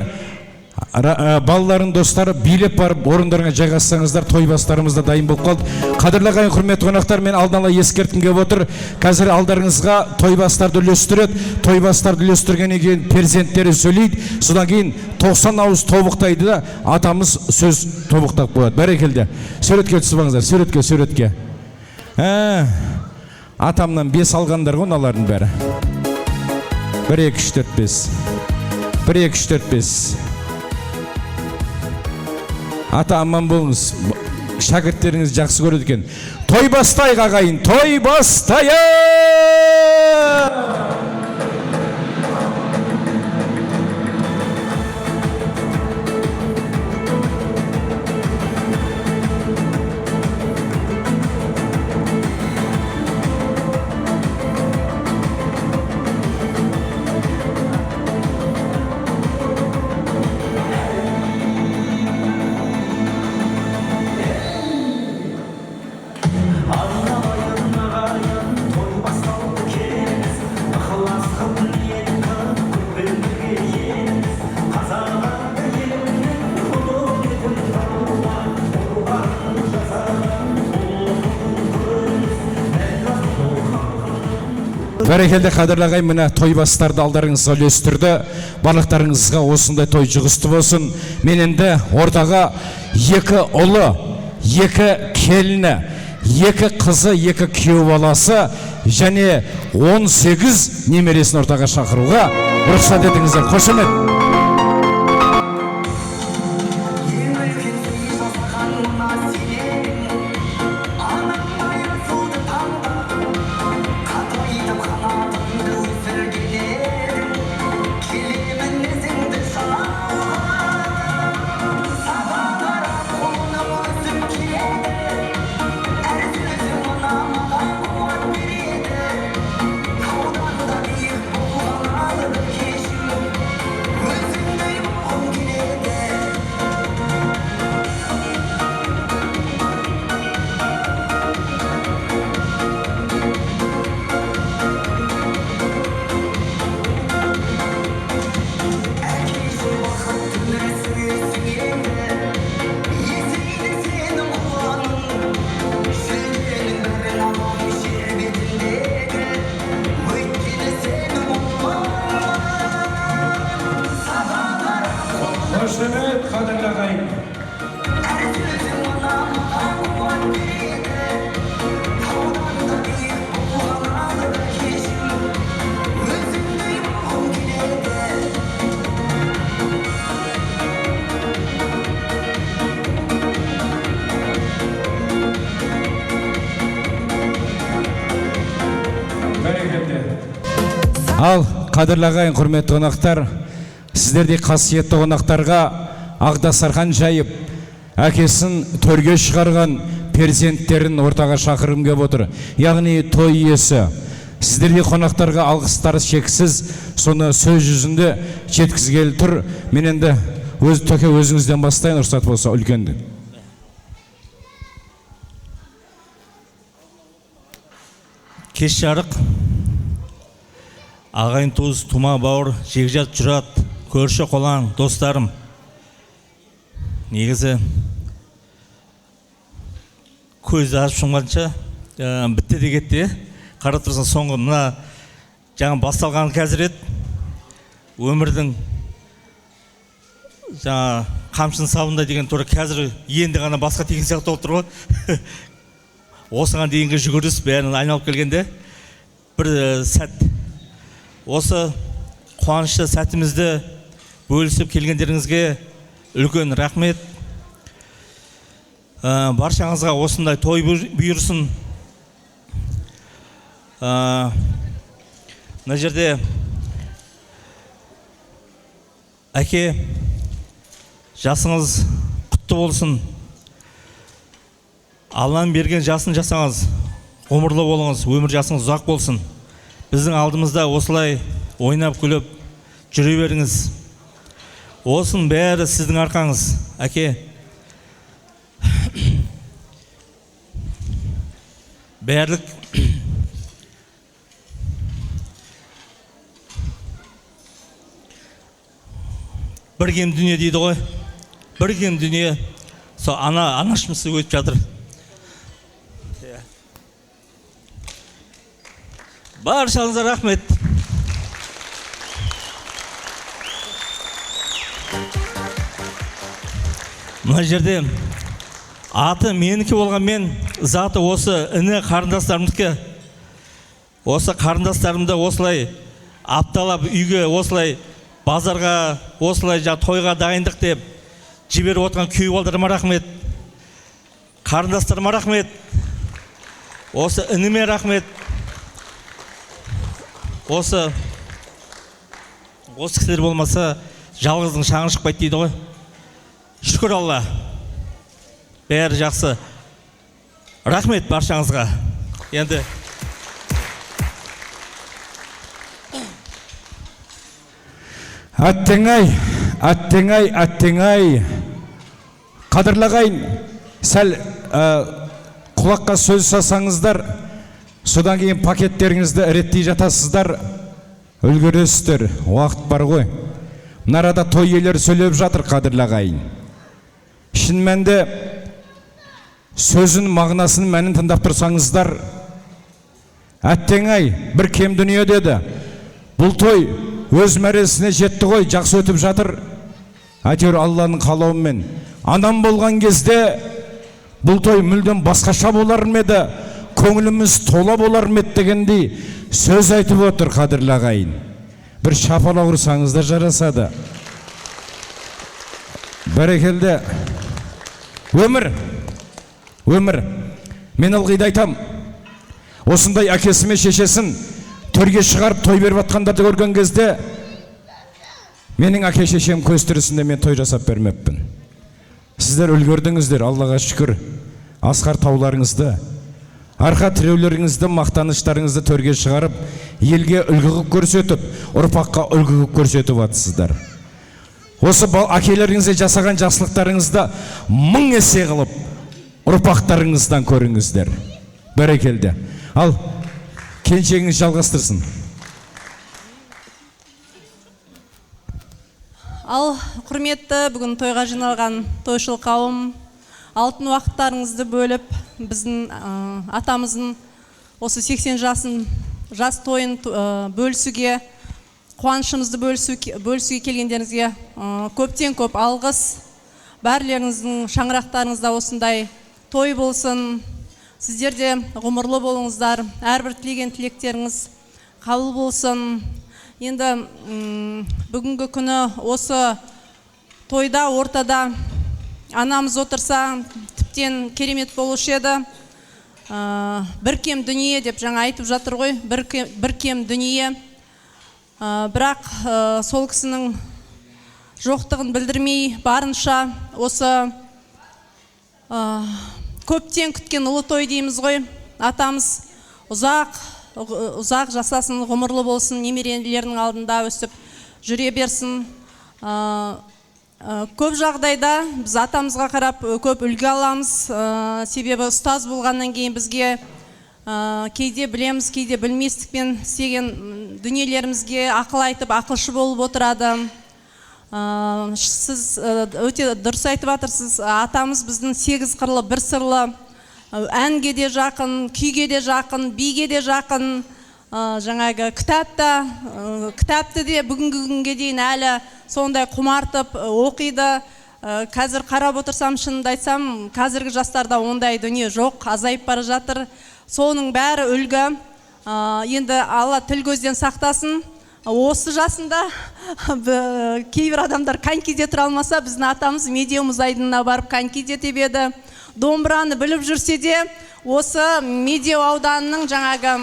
балалардың достары билеп барып орындарыңа жайғассаңыздар, тойбастарымызда дайын болып қалды. Қадірлі ағайын, құрметті қонақтар, мен алдын ала ескерткім келіп отыр. Қазір алдарыңызға тойбастарды үлестіреді. Тойбастарды үлестіргеннен кейін перзенттері сөйлейді. Содан кейін 90 ауыз тобықтайды да атамыз сөз тобықтап қояды. Бәрекелді. Суретке түсіп алыңыздар, суретке. Атамнан 5 алғандар ғой мыналардың бәрі. 1 2 3 4 5. 1 2 3 4 5. Ата аман болыңыз. Шәкірттеріңіз жақсы көреді екен. Той бастайық ағайын, той бастайық! Бәрекелді қадірлі ағайын, міне тойбастарды алдарыңызға үлестірді. Барлықтарыңызға осындай той жұғысты болсын. Мен енді ортаға 2 ұлы, 2 келіні, 2 қызы, 2 күйеу баласы және 18 немересін ортаға шақыруға рұқсат етіңіздер. Қошемет. Қошемет, қадірлі ағайын. Ал, қадірлі ағайын, құрметті қонақтар, сіздерде қасиетті қонақтарға ақ дастархан жайып, әкесін төрге шығарған перзенттерін ортаға шақырғым келіп отыр. Яғни той иесі. Сіздерге қонақтарға алғыстары шексіз, соны сөз жүзінде жеткізгелі тұр. Мен енді төке өзіңізден бастайын, рұқсат болса, үлкенді. Кеш жарық, ағайын туыс, тума бауыр, жегжат жұрат, көрші қолаң, достарым. Негізі көзді ашып жұмғанша бітті де кетті. Қарап тұрсаң, соңғы мына жаңа басталған қазір еді. Өмірдің жаңа қамшының сабында деген туры қазір енді ғана басқа теген сияқты болып тұр ғой. Осыған дейінгі жүгіріс бәрін айналып келгенде бір сәт. Осы қуанышты сәтімізді бөлісіп келгендеріңізге үлкен рахмет. Баршаңызға осындай той бұйырсын. Мына жерде әке, жасыңыз құтты болсын. Алланың берген жасын жасаңыз, ғұмырлы болыңыз, өмір жасыңыз ұзақ болсын. Біздің алдымызда осылай ойнап күліп жүре беріңіз. Осының бәрі сіздің арқаңыз, әке. Бәрлік бір кем дүние дейді ғой. Бір кем дүние. Сол анашымызды өтіп жатыр. Баршаңызға рахмет. Мына жерде аты менікі болғанмен, заты осы іні қарындастарымдікі. Осы қарындастарымды осылай апталап үйге, осылай базарға, осылай тойға дайындық деп жіберіп отқан күйеу балдарыма рахмет. Қарындастарыма рахмет. Осы ініме рахмет. Осы кісілер болмаса жалғыздың шаңы шықпайды дейді ғой. Шүкір Алла. Бәрі жақсы. Рахмет баршаңызға. Енді Аттеңай. Қадырлағайын, сәл құлаққа сөз сасаңыздар, содан кейін пакеттеріңізді реттей жатасыздар, үлгересіздер, уақыт бар ғой. Нарада той иелері сөйлеп жатыр, қадырлағайын. Шын мәнде сөзін, мағынасын, мәнін тыңдап тұрсаңыздар, әттеңай, бір кем дүние деді. Бұл той өз мәресіне жетті ғой, жақсы өтіп жатыр. Әйтеуір Алланың қалауымен. Анам болған кезде бұл той мүлдем басқаша болар ма еді, көңіліміз тола болар ма еді дегендей сөз айтып отыр, қадірлі. Бір шапалақ ұрсаңыздар жарасады. Бәрекелді. Өмір. Мен ылғиды айтам. Осындай әкесі мен шешесін төрге шығарып той беріп атқандарды көрген кезде менің әке шешем көз тірісінде мен той жасап бермеппін. Сіздер үлгердіңіздер, Аллаға шүкір. Асқар тауларыңызды, арқа тіреулеріңізді, мақтаныштарыңызды төрге шығарып, елге үлгі қылып көрсетіп, ұрпаққа үлгі қылып көрсетіп атсыздар. Осы әкелеріңізде жасаған жақсылықтарыңызды мың есе қылып, ұрпақтарыңыздан көріңіздер. Бәрекелді. Ал келіншегіңіз жалғастырсын. Ал құрметті бүгін тойға жиналған тойшыл қауым, алтын уақыттарыңызды бөліп, біздің атамыздың осы 80 жас тойын бөлісуге, қуанышымызды бөлісуге келгендеріңізге көптен көп алғыс. Бәрлеріңіздің шаңырақтарыңызда осындай той болсын. Сіздер де ғұмырлы болыңыздар. Әрбір тілеген тілектеріңіз қабыл болсын. Енді бүгінгі күні осы тойда, ортада анамыз отырса, тіптен керемет болушы еді. Бір кем дүние деп жаңа айтып жатыр ғой, бір кем дүние. Бірақ сол кісінің жоқтығын білдірмей, барынша осы көптен күткен ұлы той дейміз ғой. Атамыз ұзақ жасасын, ғұмырлы болсын, немерелерінің алдында өсіп жүре берсін. Көп жағдайда біз атамызға қарап көп үлгі аламыз. Себебі ұстаз болғаннан кейін бізге кейде білеміз, кейде білместікпен істеген дүниелерімізге ақыл айтып, ақылшы болып отырады. Сіз өте дұрыс айтып жатырсыз. Атамыз біздің 8 қырлы, бір сырлы, әнге де жақын, күйге де жақын, биге де жақын. Жаңағы кітапты де бүгінгі күнге дейін әлі сондай құмартып оқиды. Қазір қарап отырсам, шынымды айтсам, қазіргі жастарда ондай дүние жоқ, азайып бара жатыр. Соның бәрі үлгі. Енді Алла тіл көзден сақтасын. Осы жасында кейбір адамдар конькиде тұра алмаса, біздің атамыз медеу мұз айдынына барып конькиде тебеді. домбыраны біліп жүрсе де, осы Медеу ауданының жаңағы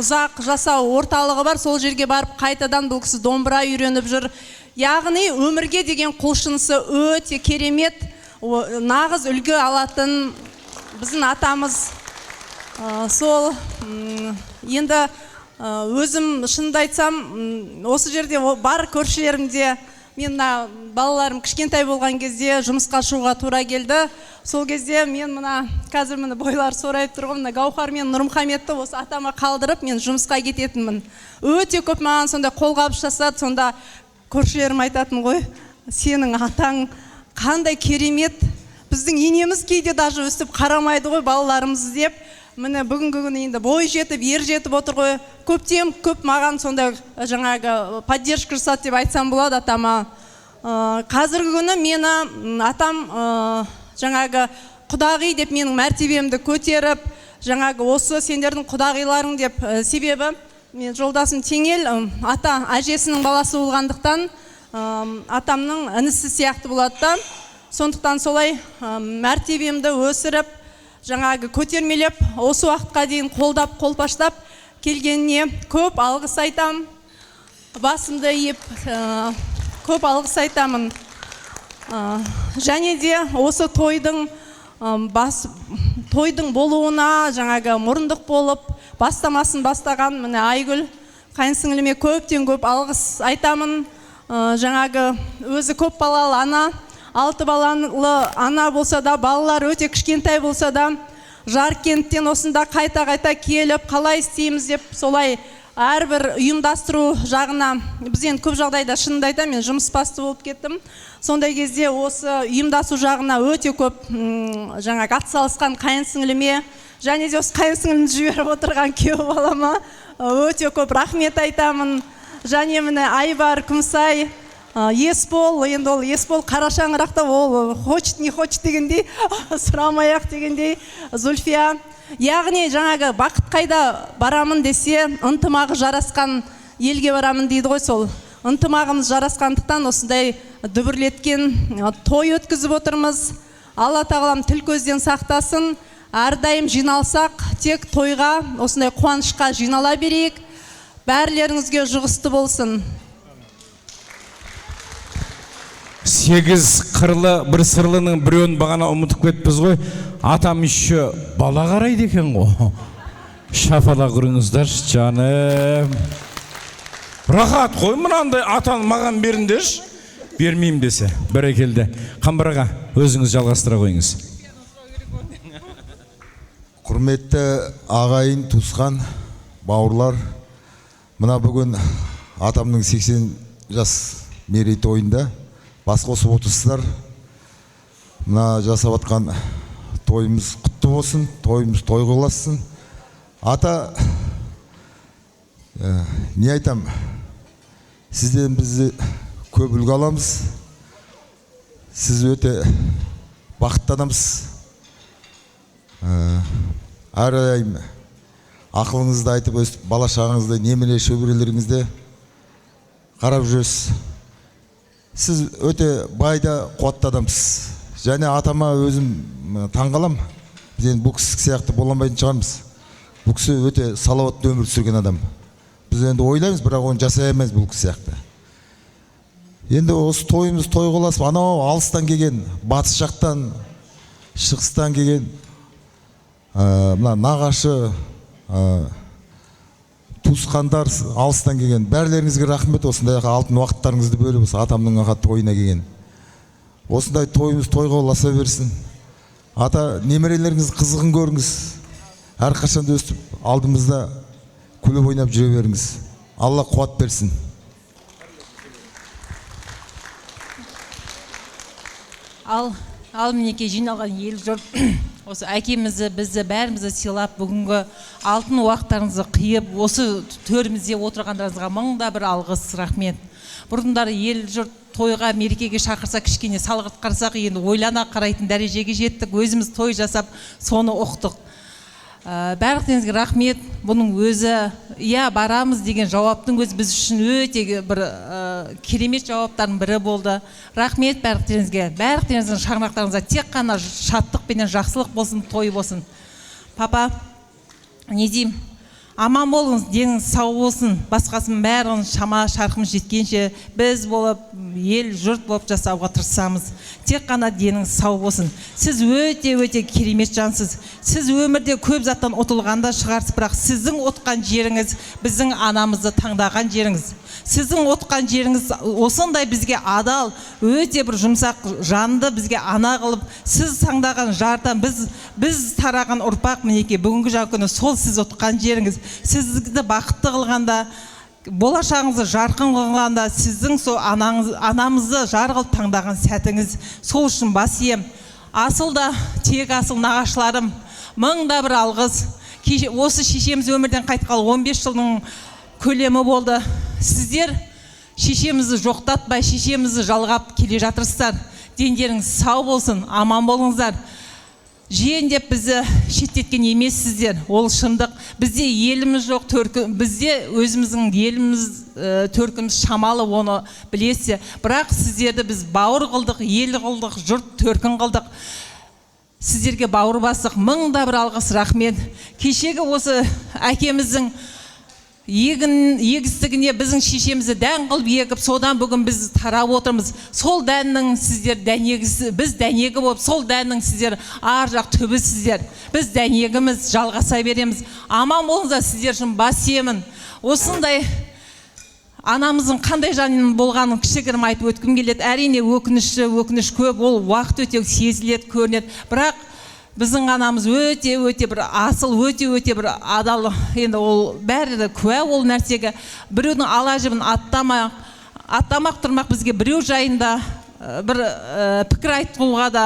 ұзақ жасау орталығы бар, сол жерге барып қайтадан бұл кісі домбыра үйреніп жүр. Яғни өмірге деген құлшынысы өте керемет, нағыз үлгі алатын біздің атамыз. Сол енді өзім шынымды айтсам, осы жерде бар көршілерімде, мен балаларым кішкентай болған кезде жұмысқа шығуға тура келді. Сол кезде мен қазір бойлар сорайып тұрғым, Гаухар мен Нұрмұхаметті осы атама қалдырып, мен жұмысқа кететінмін. Өте көп маған сонда қолғабыс жасады, сонда көршілерім айтатын ғой, сенің атаң қандай керемет, біздің енеміз кейде даже өстіп қарамайды ғой балаларымыз деп. Міне бүгінгі күні енді бой жетіп, ер жетіп отыр ғой. Көптен көп маған сонда жаңағы поддержка жасады деп айтсам болады атама. Қазіргі күні мені атам жаңағы құдағи деп менің мәртебемді көтеріп, жаңағы осы сендердің құдағиларың деп, себебі мен жолдасым Теңел ата әжесінің баласы болғандықтан атамның інісі сияқты болады да. Сондықтан солай мәртебемді өсіріп, жаңағы көтермелеп, осы уақытқа дейін қолдап, қолпаштап келгеніне көп алғыс айтам. Басымды иіп, көп алғыс айтамын. Және де осы тойдың болуына жаңағы мұрындық болып, бастамасын бастаған міне Айгүл қайынсіңліме көптен көп алғыс айтамын. Жаңағы өзі көп балалы ана, 6 балалы ана болса да, балалар өте кішкентай болса да, Жаркенттен осында қайта-қайта келіп, қалай істейміз деп, солай әрбір ұйымдастыру жағына, біз енді көп жағдайда шынымды айтамын, мен жұмыс басты болып кеттім. Сондай кезде осы ұйымдасу жағына өте көп жаңағы атсалысқан қайынсіңліме, және де осы қайынсіңлімді жіберіп отырған күйеу балама өте көп рахмет айтамын. Және міне Айбар, Күмсай, Есбол, енді ол Есбол қара шаңырақта, ол хочет, не хочет дегендей, сұрамай-ақ дегендей, Зульфия. Яғни жаңағы бақыт қайда барамын десе, ынтымағы жарасқан елге барамын дейді ғой, сол ынтымағымыз жарасқандықтан осындай дүбірлеткен той өткізіп отырмыз. Алла тағалам тіл көзден сақтасын, әрдайым жиналсақ, тек тойға, осындай қуанышқа жинала берейік. Бәрлеріңізге жұғысты болсын. 8 қырлы бір сырлының біреуін бағана ұмытып кетпіз ғой. Атам еще бала қарайды екен ғой. Шапалақ ұрыңыздар, жаным. Рахат қой, мынандай атаны маған беріңдерші. Бермеймін десе, бәрекелді. Қамбараға өзіңіз жалғастыра қойыңыз. Құрметті ағайын, туысқан, бауырлар, мына бүгін атамның 80 жас мерейтойында бас қосып отырсыздар. Мына жасап атқан тойымыз құтты болсын, тойымыз тойға ұлассын. Ата, не айтам, сізден бізді көп үлгі аламыз. Сіз өте бақытты адамсыз. Әрдайым ақылыңызды айтып, бала шағаңызды, немере шөберелеріңізді қарап жүресіз. Сіз өте байда қуатты адамсыз. Және атама өзім таңғалам. Біз енді бұл кісі сияқты боламайтын шығармыз. Бұл кісі өте салауатты өмір сүрген адам. Біз енді ойлаймыз, бірақ оны жасай алмаймыз бұл кісі сияқты. Енді осы тойымыз той қоласып, анау алыстан келген, батыс жақтан, шығыстан келген, мына нағашы, туысқандар, алыстан келген, бәрлеріңізге рахмет, осындай алтын уақыттарыңызды бөліп, осы атамның тойына келген. Осындай тойымыз тойға ұласа берсін. Ата, немерелеріңіз қызығын көріңіз. Әрқашанда өстіп, алдымызда күліп ойнап жүре беріңіз. Алла қуат берсін. Ал мінеке жиналған ел жұрт, осы әкемізді, бізді, бәрімізді сыйлап, бүгінгі алтын уақыттарыңызды қиып, осы төрімізде отырғандарыңызға мыңда бір алғыс, рахмет. Бұрындары ел жұрт тойға, мерекеге шақырса, кішкене салғырт қарсақ, енді ойлана қарайтын дәрежеге жеттік, өзіміз той жасап, соны ұқтық. Барлықтарыңызға рахмет. Бұның өзі, иә, барамыз деген жауаптың өзі біз үшін өте бір керемет жауаптардың бірі болды. Рахмет бәріңізге, бәріңіздің шаңырақтарыңызға тек қана шаттық пенен жақсылық болсын, той болсын. Папа, не деймін? Аман болыңыз, деніңіз сау болсын. Басқасын бәрін шама шарқымыз жеткенше біз болып, ел жұрт болып жасауға тырысамыз. Тек қана деніңіз сау болсын. Сіз өте керемет жансыз. Сіз өмірде көп заттан ұтылғанда шығарсыз, бірақ сіздің отқан жеріңіз біздің анамызды таңдаған жеріңіз. Сіздің отқан жеріңіз осындай бізге адал, өте бір жұмсақ жанды бізге ана қылып, сіз таңдаған жартан біз тараған ұрпақ мінеке бүгінгі күні сол сіз отқан жеріңіз. Сізді бақытты қылғанда, болашағыңызды жарқын қылғанда, сіздің сол анамызды жар қылып таңдаған сәтіңіз. Сол үшін бас ием. Асыл да тек асыл нағашыларым, мыңда бір алғыс. Осы шешеміз өмірден қайтқалы 15 жылдың көлемі болды. Сіздер шешемізді жоқтатпай, шешемізді жалғап келе жатырсыздар. Дендеріңіз сау болсын, аман болыңыздар. Жиен деп бізді шеттеткен емессіздер, ол шындық. Бізде еліміз жоқ, бізде өзіміздің еліміз, төркіміз шамалы, оны білесіздер. Бірақ сіздерді біз бауыр қылдық, ел қылдық, жұрт төркін қылдық. Сіздерге бауыр бастық, мыңда бір алғыс, рахмет. Кешегі осы әкеміздің егістігіне біздің шешемізді дән қылып егіп, содан бүгін біз тарап отырмыз. Сол дәннің сіздер дәнегісі, біз дәнегі болып, сол дәннің сіздер ар жақ түбі сіздер. Біз дәнегіміз, жалғаса береміз. Аман болыңыздар, сіздер үшін бас иемін. Осындай анамыздың қандай жанның болғанын кішігірім айтып өткім келеді. Әрине өкініш көп, ол уақыт өте сезіледі, көрінеді. Бірақ біздің анамыз өте бір асыл, өте бір адал. Енді ол бәрі куә ол нәрсеге. Біреудің ала жібін аттамақ тұрмақ бізге біреу жайында бір пікір айтуға да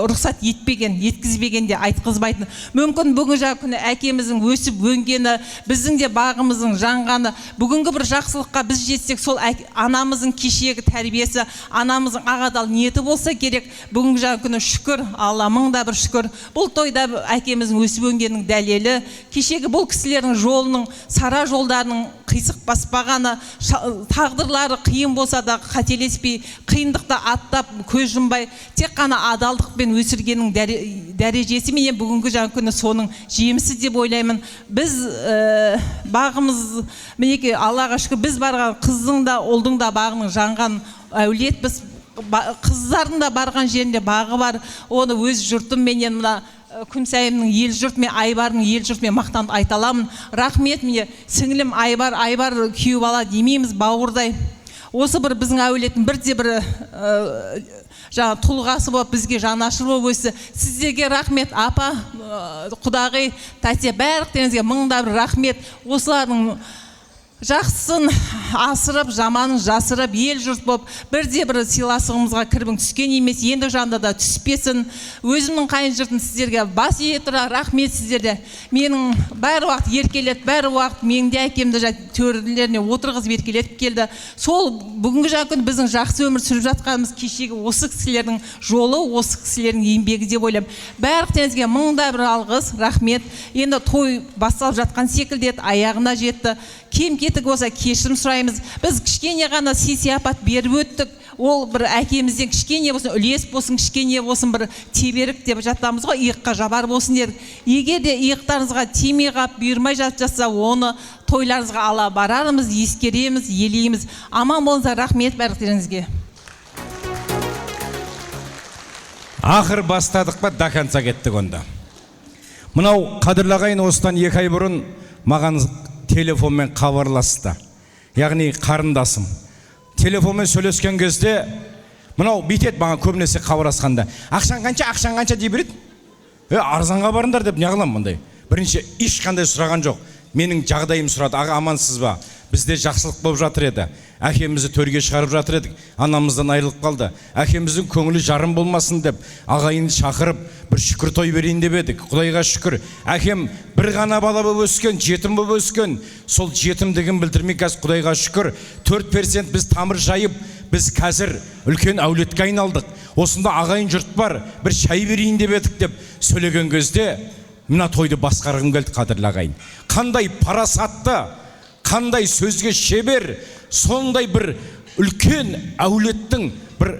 рұқсат еткізбеген де айтқызбайтын. Мүмкін бүгінгі күні әкеміздің өсіп өнгені, біздің де бағымыздың жанғаны, бүгінгі бір жақсылыққа біз жетсек, сол анамыздың кешегі тәрбиесі, анамыздың ағадал ниеті болса керек. Бүгінгі күні шүкір, Алла мыңда бір шүкір. Бұл тойда әкеміздің өсіп өнгенінің дәлелі, кешегі бұл кісілердің жолының, сара жолдарының қисық баспағаны, тағдырлары қиын болса да қателеспей, қиындықта аттап, көз жұмбай, тек қана адалдықпен өсіргенің дәрежесі менен бүгінгі күні соның жемісі деп ойлаймын. Біз бағымыз, мінеке Аллаға шүкір, біз барған қыздың да, ұлдың да бағының жанған әулет, біз қыздардың да барған жерінде бағы бар. Оны өз жұртым менен мына Күмсайымның ел жұртымен, Айбардың ел жұртымен мақтанып айта аламын. Рахмет, міне сіңілім Айбар күйеу бала демейміз, бауырдай. Осы бір біздің әулеттің бірде бір тұлғасы болып, бізге жанашыр болып өсті. Сіздерге рахмет, апа, құдағи, тәте, бәріктеріңізге мыңда бір рахмет. Осылардың жақсысын асырып, жаманын жасырып, ел жұрт болып, бірде бір сыйластығымызға кірбің түскен емес, енді жанда да түспесін. Өзімнің қайын жұртым сіздерге бас ие тұра, рахмет сіздерде. Менің бәр уақыт еркелет, бәр уақыт менің де әкемді төрелеріне отырғызып еркелетіп келді. Сол бүгінгі күні біздің жақсы өмір сүріп жатқанымыз кешегі осы кісілердің жолы, осы кісілердің еңбегі деп ойлаймын. Бәріктеріңізге мыңда бір алғыс, рахмет. Енді той басталып жатқан секілді еді, аяғына жетті. Кем-кетік болса кешірім сұраймыз. Біз кішкене ғана сый-сияпат беріп өттік. Ол бір әкемізден кішкене болсын, үлес болсын, кішкене болсын, бір теберік деп жатамыз ғой, иыққа жабар болсын дедік. Егер де иықтарыңызға тимей қап, бұйырмай жатса, оны тойларыңызға ала барарымыз, ескереміз, елейміз. Аман болыңыздар, рахмет бәріктеріңізге. Ақыр бастадық па, до конца кеттік онда. Мынау қадірлі ағайын осыдан 2 ай бұрын маған телефонмен хабарласты. Яғни қарындасым. Телефонмен сөйлескен кезде мынау бүйтеді маған көбінесе хабарласқанда. Ақшаң қанша дей береді. Арзанға барыңдар деп не қылам мұндай. Бірінші ешқандай сұраған жоқ. Менің жағдайым сұрады. Аға амансыз ба? Бізде жақсылық болып жатыр еді. Әкемізді төрге шығарып жатыр едік. Анамыздан айырылып қалды. Әкеміздің көңілі жарым болмасын деп ағайынды шақырып бір шүкір той берейін деп едік. Құдайға шүкір. Әкем бір ғана бала болып өскен, жетім болып өскен. Сол жетімдігін білдірмей қазір Құдайға шүкір 4% біз тамыр жайып, біз қазір үлкен әулетке айналдық. Осында ағайын жұрт бар, бір шай берейін деп едік деп сөйлеген кезде мына тойды басқарғым келді, қадірлі ағайын. Қандай парасатты, қандай сөзге шебер, сондай бір үлкен әулеттің бір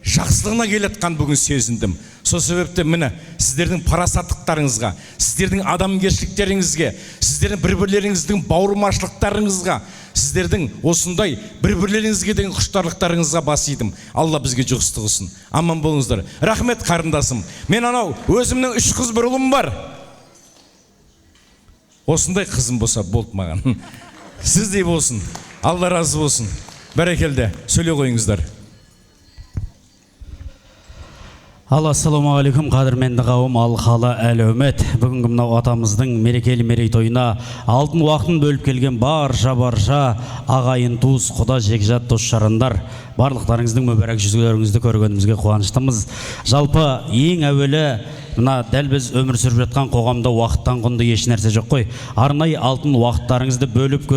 жақсылығына келетқан бүгін сезіндім. Сол себепті міне сіздердің парасаттықтарыңызға, сіздердің адамгершіліктеріңізге, сіздердің бір-бірлеріңіздің бауырмашылықтарыңызға, сіздердің осындай бір-бірлеріңізге деген құштарлықтарыңызға бас идім. Алла бізге жұғысты қылсын. Аман болыңыздар. Рахмет қарындасым. Мен анау өзімнің 3 қыз бір ұлым бар. Осындай қызым болса болды маған. Сіздей болсын. Алла разы болсын. Бәрекелді. Сөйлей қойыңыздар. Ассалаумағалейкум, қадірменді қауым, алқалы әлеумет. Бүгінгі мынау атамыздың мерекелі мерейтойына алтын уақытын бөліп келген барша ағайын туыс, құда жекжат дос жарандар, барлықтарыңыздың мүбәрәк жүзгілеріңізді көргенімізге қуаныштымыз. Жалпы ең әуелі мына дәл біз өмір сүріп жатқан қоғамда уақыттан құнды еш нәрсе жоқ қой. Арнайы алтын уақыттарыңызды бөліп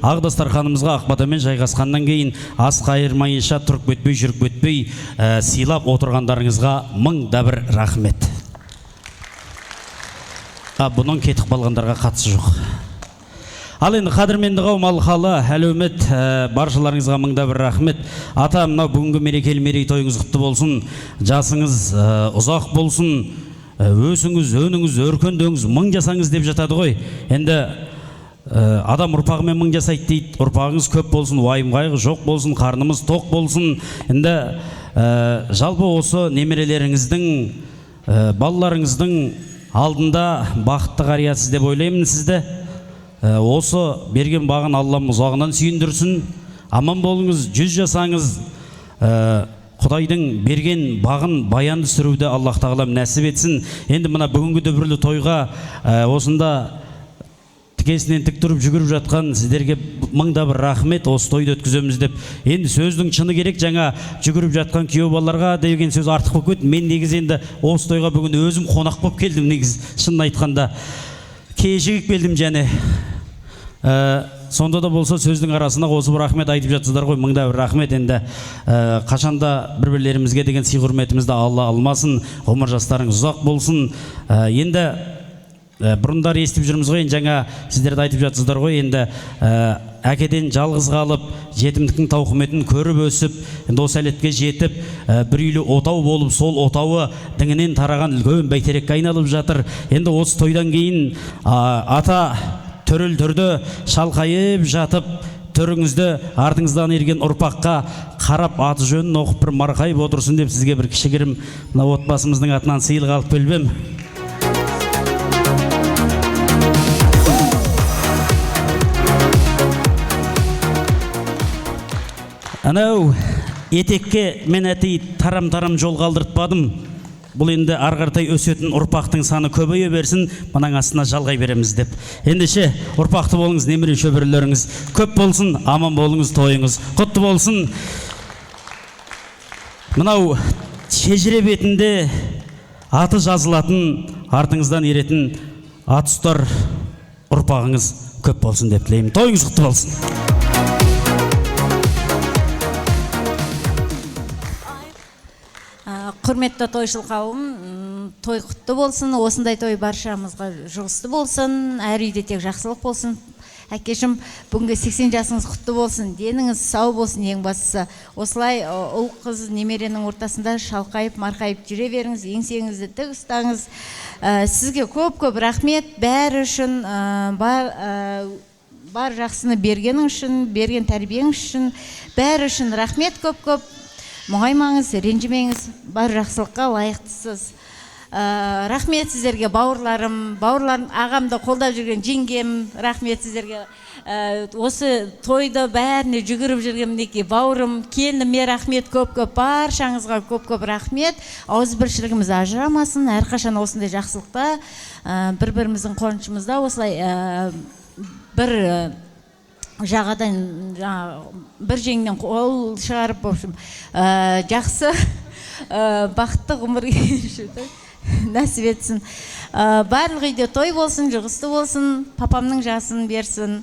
ақ дастарханымызға Ақбатамен жайғасқаннан кейін ас қайырмайынша тұрып кетпей, жүріп кетпей сыйлап отырғандарыңызға мың да бір рахмет. Бұның кетіп қалғандарға қатысы жоқ. Ал енді қадірменді қауым, алқалы әлеумет, баршаларыңызға мың да бір рахмет. Ата, мынау бүгінгі мерекелі мерейтойыңыз құтты болсын, жасыңыз ұзақ болсын, өсіңіз, өніңіз, өркендеңіз, мың жасаңыз деп жатады ғой. Енді адам ұрпағымен мың жасайды дейді. Ұрпағыңыз көп болсын, уайым қайғы жоқ болсын, қарнымыз тоқ болсын. Енді жалпы осы немерелеріңіздің, балаларыңыздың алдында бақытты қариясыз деп ойлаймын сізді. Осы берген бағын Аллам ұзағынан сүйіндірсін. Аман болыңыз, 100 жасаңыз. Құдайдың берген бағын баянды сүруді Аллах тағалам нәсіп етсін. Енді мына бүгінгі дүбірлі тойға осында тікесінен тік тұрып жүгіріп жатқан сіздерге мың да бір рахмет, осы тойды өткіземіз деп. Енді сөздің шыны керек, жаңа жүгіріп жатқан күйеу балаларға деген сөз артық болып кетті. Мен негіз енді осы тойға бүгін өзім қонақ болып келдім, негіз шынын айтқанда. Кешігіп келдім және. Сонда да болса сөздің арасына қосып рахмет айтып жатсыздар ғой, мың да бір рахмет. Енді қашанда бір-бірлерімізге деген сый құрметімізді Алла алмасын, ғұмыр жастарыңыз ұзақ болсын. Енді бұрындар естіп жүрміз ғой, жаңа сіздерді айтып жатсыздар ғой, енді әкеден жалғыз қалып, жетімдіктің тауқыметін көріп өсіп, енді осы әлетке жетіп, бір үйлі отау болып, сол отауы діңінен тараған үлкен бәйтерекке айналып жатыр. Енді осы тойдан кейін ата төрел түрді шалқайып жатып, төріңізді артыңыздан ерген ұрпаққа қарап аты жөнін оқып бір марқайып отырсын деп сізге бір кішігірім мына отбасымыздың атынан сыйлық алып келбем. Анау етекке мен әтей тарам-тарам жол қалдыртпадым. Бұл енді арғартай өсетін ұрпақтың саны көбейе берсін, мұның астына жалғай береміз деп. Ендеше ұрпақты болыңыз, немере шөберелеріңіз көп болсын, аман болыңыз, тойыңыз құтты болсын. Мынау шежіре бетінде аты жазылатын, артыңыздан еретін ат ұстар ұрпағыңыз көп болсын деп тілеймін. Тойыңыз құтты болсын. Құрметті тойшыл қауым, той құтты болсын, осындай той баршамызға жұғысты болсын, әр үйде тек жақсылық болсын. Әкешім, бүгінгі 80 жасыңыз құтты болсын, деніңіз сау болсын ең бастысы. Осылай ұл қыз немеренің ортасында шалқайып, марқайып жүре беріңіз, еңсеңізді тік ұстаңыз. Сізге көп-көп рахмет, бәрі үшін, бар жақсыны бергенің үшін, берген тәрбиеңіз үшін, бәрі үшін рахмет көп-көп. Мұңаймаңыз, ренжімеңіз, бар жақсылыққа лайықтысыз. Рахмет сіздерге бауырларым, ағамды қолдап жүрген жеңгем, рахмет сіздерге. Осы тойды бәріне жүгіріп жүрген мінекей бауырым, келініме рахмет көп-көп, баршаңызға көп-көп рахмет. Ауызбіршілігіміз ажырамасын, әрқашан осындай жақсылықта, бір-біріміздің қуанышымызда осылай бір жағадан бір жеңнен қол шығарып жақсы бақытты ғұмыр нәсіп етсін. Барлық үйде той болсын, жұғысты болсын, папамның жасын берсін.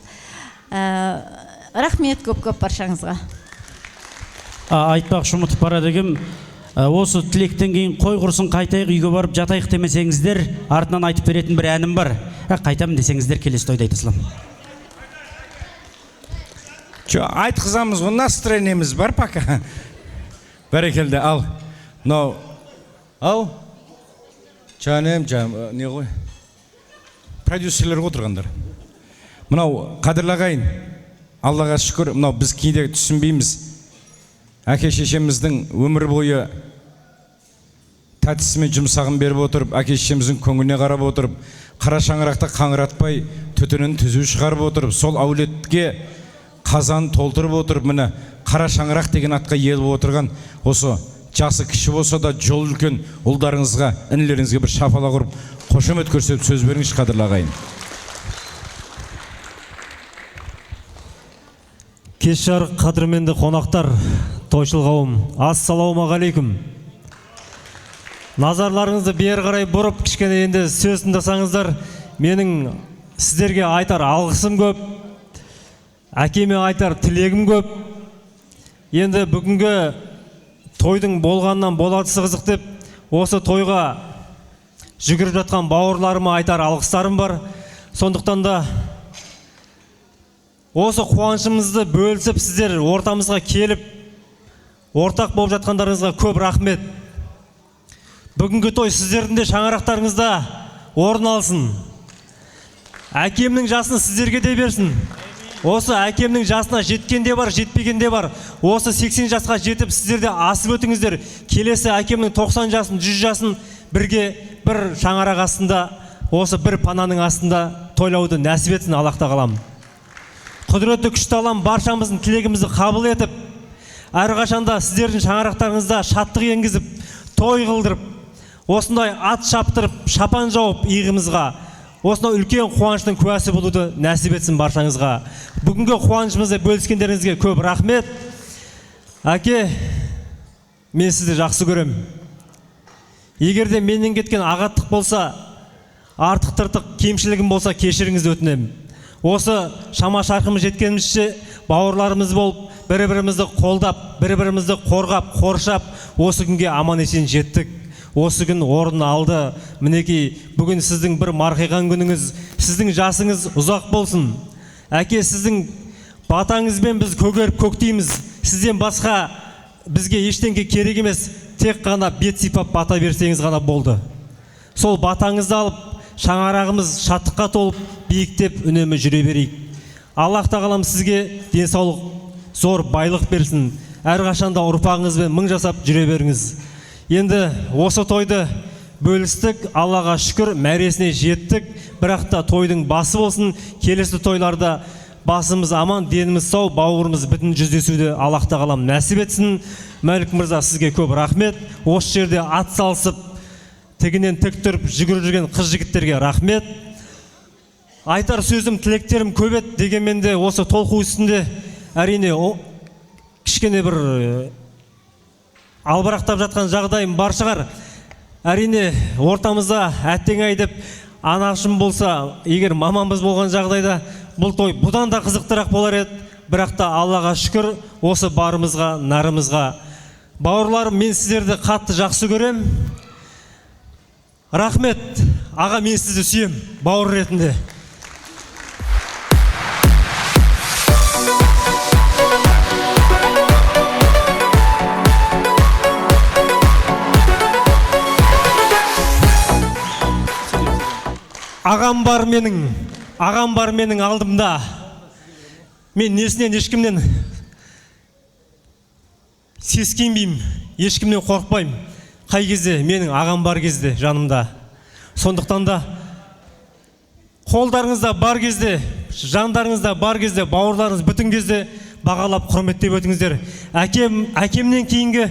Рахмет көп-көп баршаңызға. Айтпақшы ұмытып барады екем, осы тілектен кейін қой құрсын қайтайық үйге барып жатайық демесеңіздер, артынан айтып беретін бір әнім бар. Қайтамын десеңіздер келесі тойда айтасылам. Айтқызамыз ғой, настроениеміз бар пока. Бәрекелді, ал. Мынау, ал. Не ғой? Продюсерлер отырғандар. Мынау, қадірлі ағайын, Аллаға шүкір, мынау біз кейде түсінбейміз. Әке шешеміздің өмір бойы тәтісімен жұмсағын беріп отырып, әке шешеміздің көңіліне қарап отырып, қара шаңырақта қаңыратпай, түтінін түзу шығарып отырып, сол әулетке қазан толтырып отырып, міне қара шаңырақ деген атқа ие болып отырған осы жасы кіші болса да жол үлкен ұлдарыңызға, інілеріңізге бір шапалақ ұрып, қошемет көрсетіп сөз беріңізші, қадірлі ағайын. Кеш жарық қадірменді қонақтар, тойшыл қауым, ассалаумағалейкум. Назарларыңызды бері қарай бұрып, кішкене енді сөз тыңдасаңыздар, менің сіздерге айтар алғысым көп, әкеме айтар тілегім көп. Енді бүгінгі тойдың болғаннан болатысы қызық деп, осы тойға жүгіріп жатқан бауырларыма айтар алғыстарым бар. Сондықтан да осы қуанышымызды бөлісіп, сіздер ортамызға келіп, ортақ болып жатқандарыңызға көп рахмет. Бүгінгі той сіздердің де шаңырақтарыңызда орын алсын. Әкемнің жасын сіздерге де берсін. Осы әкемнің жасына жеткенде бар, жетпегенде бар. Осы 80 жасқа жетіп сіздерде асып өтіңіздер. Келесі әкемнің 90 жасын, 100 жасын бірге бір шаңырақ астында, осы бір пананың астында тойлауды нәсіп етсін Аллах тағалам. Құдіретті күшті Аллам баршамыздың тілегімізді қабыл етіп, әрқашанда сіздердің шаңырақтарыңызда шаттық енгізіп, той қылдырып, осындай ат шаптырып, шапан жауып иығымызға, осындай үлкен қуаныштың куәсі болуды нәсіп етсін баршаңызға. Бүгінгі қуанышымызды бөліскендеріңізге көп рахмет. Әке, мен сізді жақсы көрем. Егерде менен кеткен ағаттық болса, артық-тыртық кемшілігім болса, кешіріңізді өтінем. Осы шама шарқымыз жеткенімізше бауырларымыз болып, бір-бірімізді қолдап, бір-бірімізді қорғап, қоршап, осы күнге аман есен жеттік. Осы күн орын алды. Мінекей, бүгін сіздің бір марқиған күніңіз, сіздің жасыңыз ұзақ болсын. Әке, сіздің батаңызбен біз көгеріп көктейміз. Сізден басқа бізге ештеңе керек емес, тек қана бет сипап бата берсеңіз ғана болды. Сол батаңызды алып, шаңырағымыз шаттыққа толып, биіктеп үнемі жүре берейік. Аллах тағалам сізге денсаулық, зор байлық берсін. Әрқашанда ұрпағыңызбен мың жасап жүре беріңіз. Енді осы тойды бөлістік, Аллаға шүкір, мәресіне жеттік. Бірақ та тойдың басы болсын. Келесі тойларда басымыз аман, деніміз сау, бауырымыз бүтін жүздесуді Аллах тағалам нәсіп етсін. Мәлік мырза, сізге көп рахмет. Осы жерде ат салысып, тігінен тік тұрып жүгіріп жүрген қыз жігіттерге рахмет. Айтар сөзім, тілектерім көп еді, дегенмен де осы толқу үстінде әрине кішкене бір албырақтап жатқан жағдайым бар шығар. Әрине ортамызда әттең-ай деп анашым болса, егер мамамыз болған жағдайда бұл той бұдан да қызықтырақ болар еді. Бірақ та Аллаға шүкір, осы барымызға, нарымызға. Бауырларым, мен сіздерді қатты жақсы көрем. Рахмет, аға, мен сізді сүйем, бауыр ретінде. Ағам бар менің алдымда. Мен несінен ешкімнен сескенбеймін, ешкімнен қорқпаймын. Қай кезде менің ағам бар кезде жанымда. Сондықтан да қолдарыңызда бар кезде, жандарыңызда бар кезде, бауырларыңыз бүтін кезде бағалап құрметтеп өтіңіздер. Әкемнен кейінгі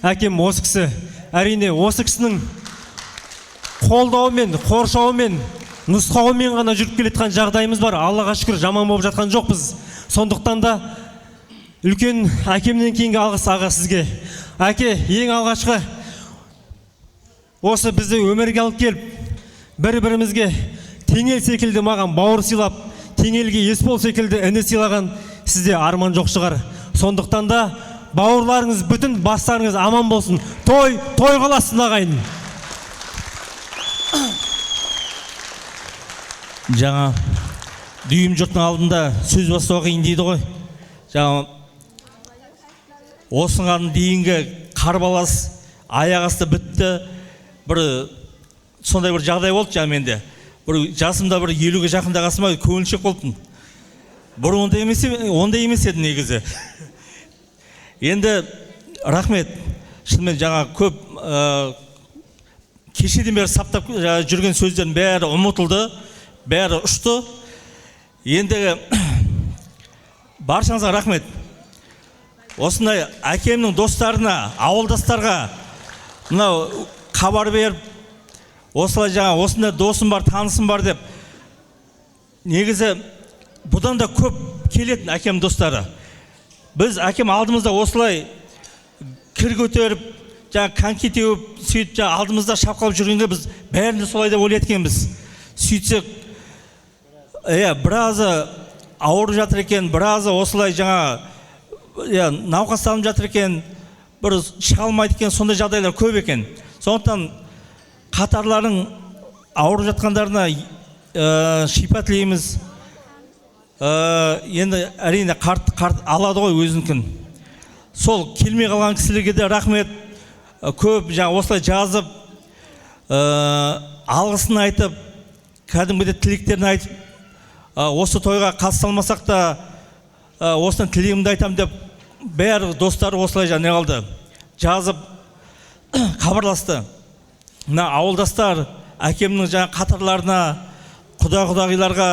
әкем осы кісі. Әрине осы кісінің қолдауымен, қоршауымен, нұсқауымен ғана жүріп келетқан жағдайымыз бар. Аллаға шүкір, жаман болып жатқан жоқпыз. Сондықтан да үлкен әкемнен кейінгі алғыс аға сізге. Әке, ең алғашқы осы бізді өмірге алып келіп, бір-бірімізге теңел секілді маған бауыр сыйлап, теңелге Есбол секілді іні сыйлаған сізде арман жоқ шығар. Сондықтан да бауырларыңыз бүтін, бастарыңыз аман болсын. Той қаласын ағайын. Жаңа дүйім жұрттың алдында сөз бастау қиын дейді ғой. жаңа осыған дейінгі қарбалас аяқ асты бітті, бір сондай бір жағдай болды жаңа менде. Бір жасымда бір 50-ге жақындағасыма көңілшек болдым. Бір ондай емес еді негізі. Енді рахмет. Шынымен жаңа көп кешеден бері саптап жүрген сөздердің бәрі ұмытылды, бәрі ұшты. Енді баршаңызға рахмет. Осындай әкемнің достарына, ауылдастарға мынау хабар беріп, осылай жаңа осындай досым бар, танысым бар деп, негізі бұдан да көп келетін әкем достары. Біз әкем алдымызда осылай кір көтеріп, жаңа коньки теуіп, сөйтіп жаңа алдымызда шапқалап жүргенде біз бәрінде солай деп ойлаткенбіз. Сөйтсек, біразы ауырып жатыр екен, біразы осылай жаңа науқастанып жатыр екен, бір шыға алмайды екен, сондай жағдайлар көп екен. Сондықтан қатарларың ауырып жатқандарына шипа тілейміз. Енді әрине қарт алады ғой өзінікін. Сол келмей қалған кісілерге де рахмет. Көп жаңа осылай жазып, алғысын айтып, кәдімгіде тілектерін айтып, осы тойға қатыса алмасақ та осыны тілегімді айтамын деп, бәрі достары осылай жаңа қалды. Жазып, хабарласты. Мына ауылдастар, әкемнің жаңа қатарларына, құда-құдағиларға,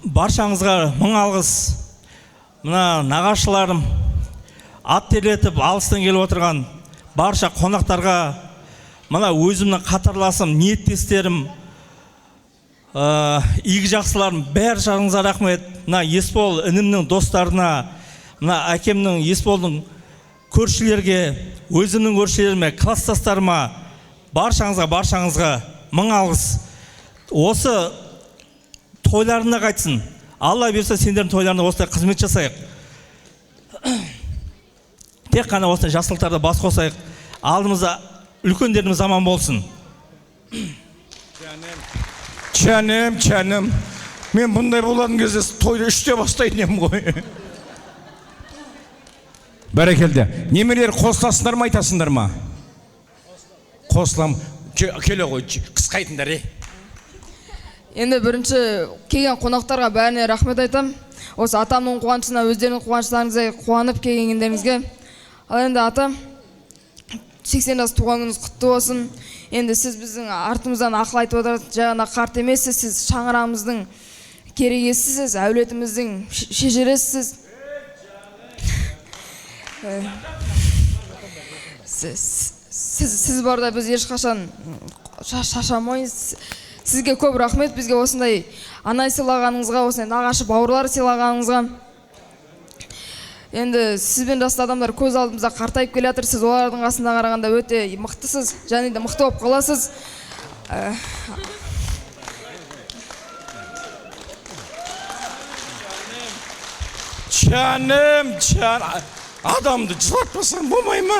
баршаңызға мың алғыс. Мына нағашыларым, ат терлетіп алыстан келіп отырған барша қонақтарға, мына өзімнің қатарласым, ниеттестерім, игі жақсыларым, бәр жағыңызға рахмет. Мына Есбол інімнің достарына, мына әкемнің Есболдың көршілерге, өзімнің көршілеріме, класстастарыма, баршаңызға мың алғыс. Осы тойларына қайтсын. Алла берсе сендердің тойларына осылай қызмет жасайық. Тек қана осылай жақсылықтарда бас қосайық. Алдымызда үлкендеріміз аман болсын. Чәнем. Мен бұндай болатын кезде тойды 3-те бастайтын едім ғой. Бәрекелді. Немелер қосыласыңдар ма, айтасыңдар ма? Қосылам. Келе ғой, қысқайтындар, Енді бірінші келген қонақтарға бәріне рахмет айтам. Осы атамның қуанышына, өздерінің қуаныштарыңызға қуанып келгендеріңізге. Ал енді ата, 80 жас туған күніңіз құтты болсын. Енді сіз біздің артымыздан ақыл айтып отырсыз, жаңа қарт емессіз, сіз шаңырағымыздың керегесісіз, әулетіміздің шежіресісіз. Сіз барда біз ешқашан шаршамаймыз. Сізге көп рахмет, бізге осындай анай сыйлағаныңызға, осындай нағашы бауырлар сыйлағаныңызға. Енді сізбен жасты адамдар көз алдымызда қартайып келе жатыр, сіз олардың қасында қарағанда өте мықтысыз, және де мықты болып қаласыз. Жаным, адамды жылатпасаң болмай ма?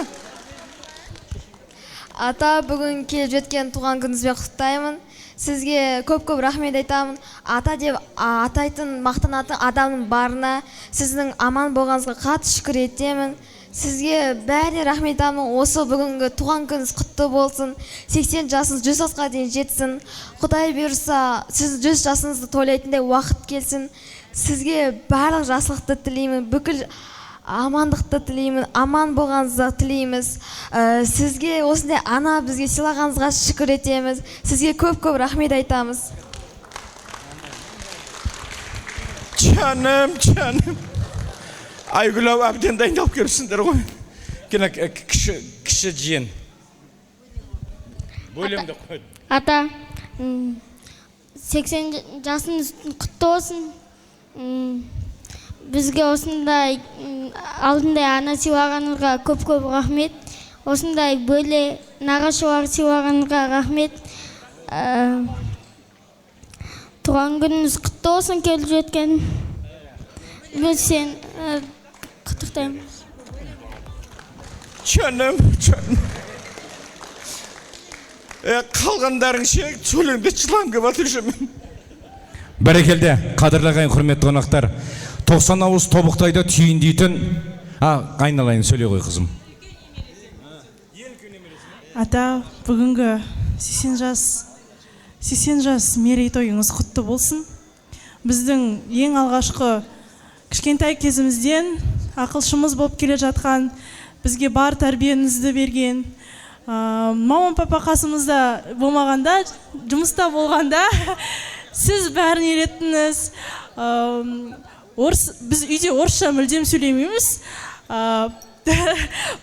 Ата, бүгін келіп жеткен туған күніңізбен құттықтаймын. Сізге көп-көп рахмет айтамын. Ата деп атайтын, мақтанатын адамның барына, сіздің аман болғаныңызға қатты шүкір етемін. Сізге бәріне рахмет айтамын. Осы бүгінгі туған күніңіз құтты болсын. 80 жасыңыз 100 жасқа дейін жетсін. Құдай бұйырса, сіз 100 жасыңызды тойлайтындай уақыт келсін. Сізге барлық жақсылықты тілеймін. Бүкіл амандықты тілеймін, аман болғаныңызды тілейміз. Сізге осындай ана бізге сыйлағаныңызға шүкір етеміз. Сізге көп-көп рахмет айтамыз. Жаным. Айгүл әбден дайындалып келіпсіңдер ғой. Кені кіші жиен. Бөлемді қойды. Ата, 80 жасыңыз құтты болсын. Бізге осындай алдындай ана сыйлағаныңызға көп-көп рахмет. Осындай бөле нағашылар сыйлағаныңызға рахмет. Туған күніңіз құтты болсын келіп жеткен. Біз сен құттықтаймыз. Жаным. Қалғандарың ше, сөйлемде жылан көп атыр жемен. Бәрекелді, қадірлі ағайын, құрметті қонақтар. 90 ауыз тобықтайда түйіндейтін айналайын сөйлей ғой қызым. Ата, бүгінгі 80 жас мерейтойыңыз құтты болсын. Біздің ең алғашқы кішкентай кезімізден ақылшымыз болып келе жатқан, бізге бар тәрбиеңізді берген, мамам папа қасымызда болмағанда, жұмыста болғанда сіз бәрін үйреттіңіз. Біз үйде орысша мүлдем сөйлемейміз,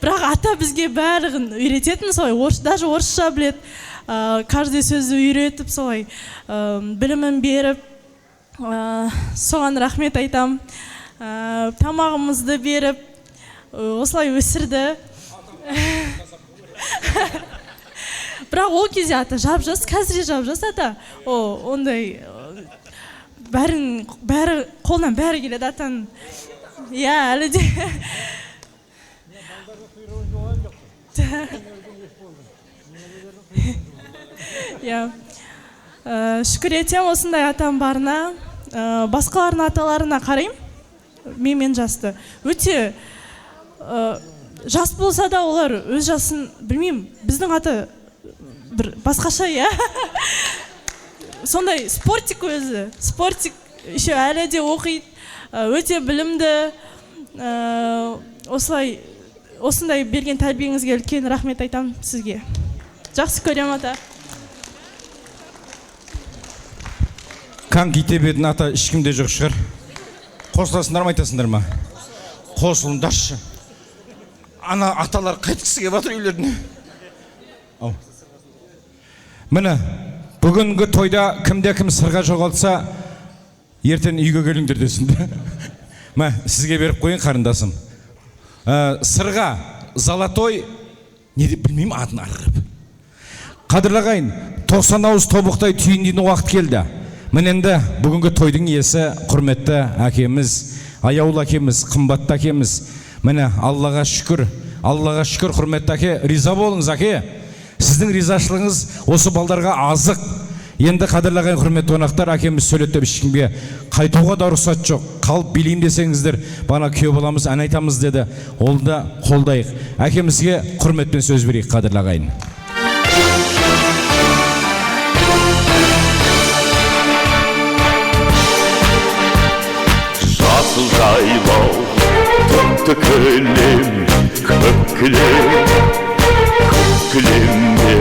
бірақ ата бізге бәрін үйрететін, солай даже орысша білет, каждый сөзді үйретіп, солай білімін беріп, соған рахмет айтам. Тамағымызды беріп, осылай өсірді. Бірақ ол кезде ата жап-жас, қазір жап-жас ата. Ондай бәрі қолынан бәрі келеді атаның. Иә, әлі де. Шүкір етем осындай атам барына, басқалардың аталарына қарайым, мен жасты. Өте жас болса да олар өз жасын білмеймін, біздің ата бір басқаша, иә. Сондай спортик өзі, спортик еще әлі де оқиды, өте білімді. Осындай берген тәрбиеңізге үлкен рахмет айтам сізге. Жақсы көрем ата. Қан кете бетін ата ешкімде жоқ шығар. Қосыласындар ма айтасындар ма? Қосылыңдаршы. Ана аталар қайтқысы кеп жатыр үйлеріне. Міне, бүгінгі тойда кімде-кім сырға жоғалтса, ертең үйге келіңдер десін. Сізге беріп қойын қарындасым. Сырға золотой, не деп білмеймін атын арғып. Қадырлағайын, 90 ауыз тобықтай түйіндейін уақыт келді. Міненді бүгінгі тойдың иесі құрметті әкеміз, аяулы әкеміз, қымбатты әкеміз. Міне Аллаға шүкір құрметті әке, риза болыңыз әке. Сіздің ризашылығыңыз осы балдарға азық. Енді қадірлағайын құрметті қонақтар, әкеміз сөйлетіп ешкімге қайтуға да рұқсат жоқ. Қалып билейін десеңіздер, бана күйеу боламыз, ән айтамыз деді. Ол да қолдайық. Әкемізге құрметпен сөз берейік қадірлағайын. Жасыл жайлау, түкті кілем, көк кілемде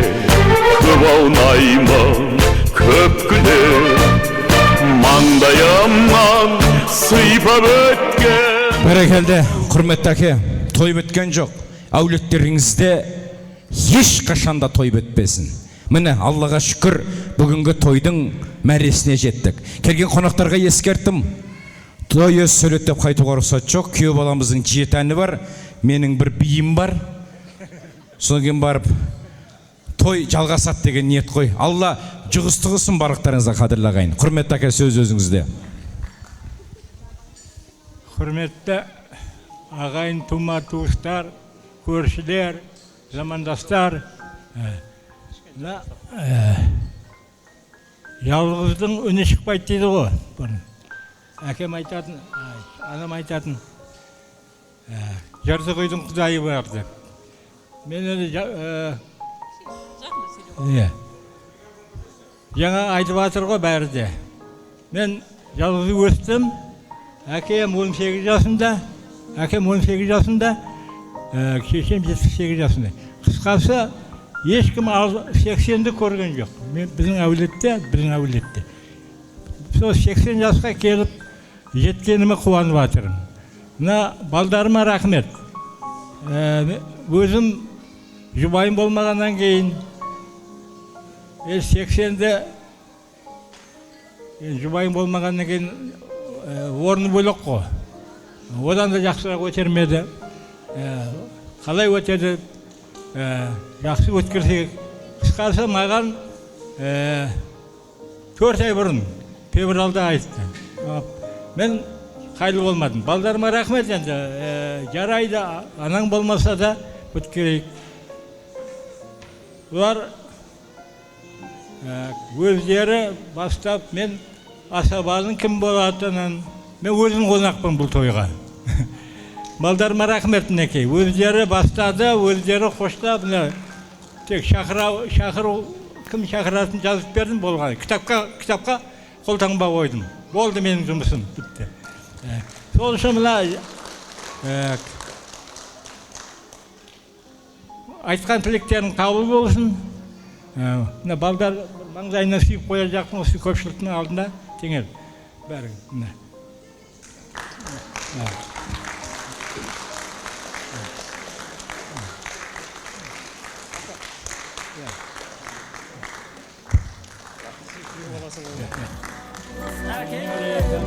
көп аунаймын, көп маңдайымнан сыйпап өткен. Бәрекелді, құрметті әке, той біткен жоқ. Әулеттеріңізде ешқашанда той бітпесін. Міне Аллаға шүкір, бүгінгі тойдың мәресіне жеттік. Келген қонақтарға ескерттім. Той өз сөйлеттеп қайтуға рұқсат жоқ. Күйеу баламыздың 7 әні бар, менің бір биім бар. Содан кейін барып той жалғасады деген ниет қой. Алла жұғыстығысын барлықтарыңызға қадірлағайын. Құрметті әке, сөз өзіңізде. Құрметті ағайын, тума, туыстар, көршілер, замандастар. Жалғыздың үні шықпайды дейді ғой. Әкем айтатын, анам айтатын, жарты қойдың құдайы бар деп. Мен жаңа айтып жатыр ғой бәрі де. Мен жалғыз өстім, әкем 18 жасында, шешем 78 жасында. Қысқасы, ешкім 80-ді көрген жоқ. Біздің әулетте. Сол 80 жасқа келіп, жеткеніме қуанып жатырмын. Мына балдарыма рахмет. Өзім жұбайым болмағаннан кейін 80-де жұбайым болмағаннан кейін орны бөлек қой. Одан да жақсырақ өтермеді. Қалай өтеді? Жақсы өткірсек. Қысқасы маған 4 ай бұрын февралда айтты. Мен қайлы болмадым. Балдарыма рахмет енді. Жарайды, анаң болмаса да өткерейік. Олар өздері бастап мен асабаның кім болатынын, мен өзім қонақпын бұл тойға. Балдарыма рахмет мінекей. Өздері бастады, өздері қоштап, тек шақыру, кім шақыратын жазып бердім болған. Кітапқа қолтаңба қойдым. Болды менің жұмысым, бітті. Сол үшін мына айтқан тілектерің қабыл болсын. Мына балдар маңдайына сүйіп қоя жақтың осы көпшіліктің алдында теңел. Бәрі.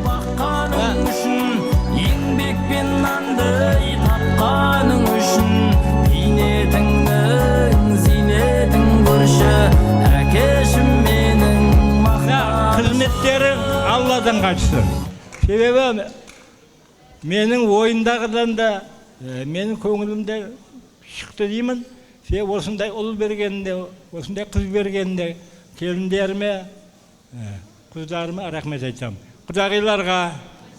Баққаның үшін, еңбекпен нанды тапқаның үшін, бейнетіңнің зейнетін көрші, әкешім менің мақтаным. Қызметтерің Алладан қашсын. Себебі менің ойындағыдан да, менің көңілімде шықты деймін. Себебі осындай ұл бергенде, осындай қыз бергенде, келіндеріме, қыздарыма рахмет айтсам. Құдағиларға,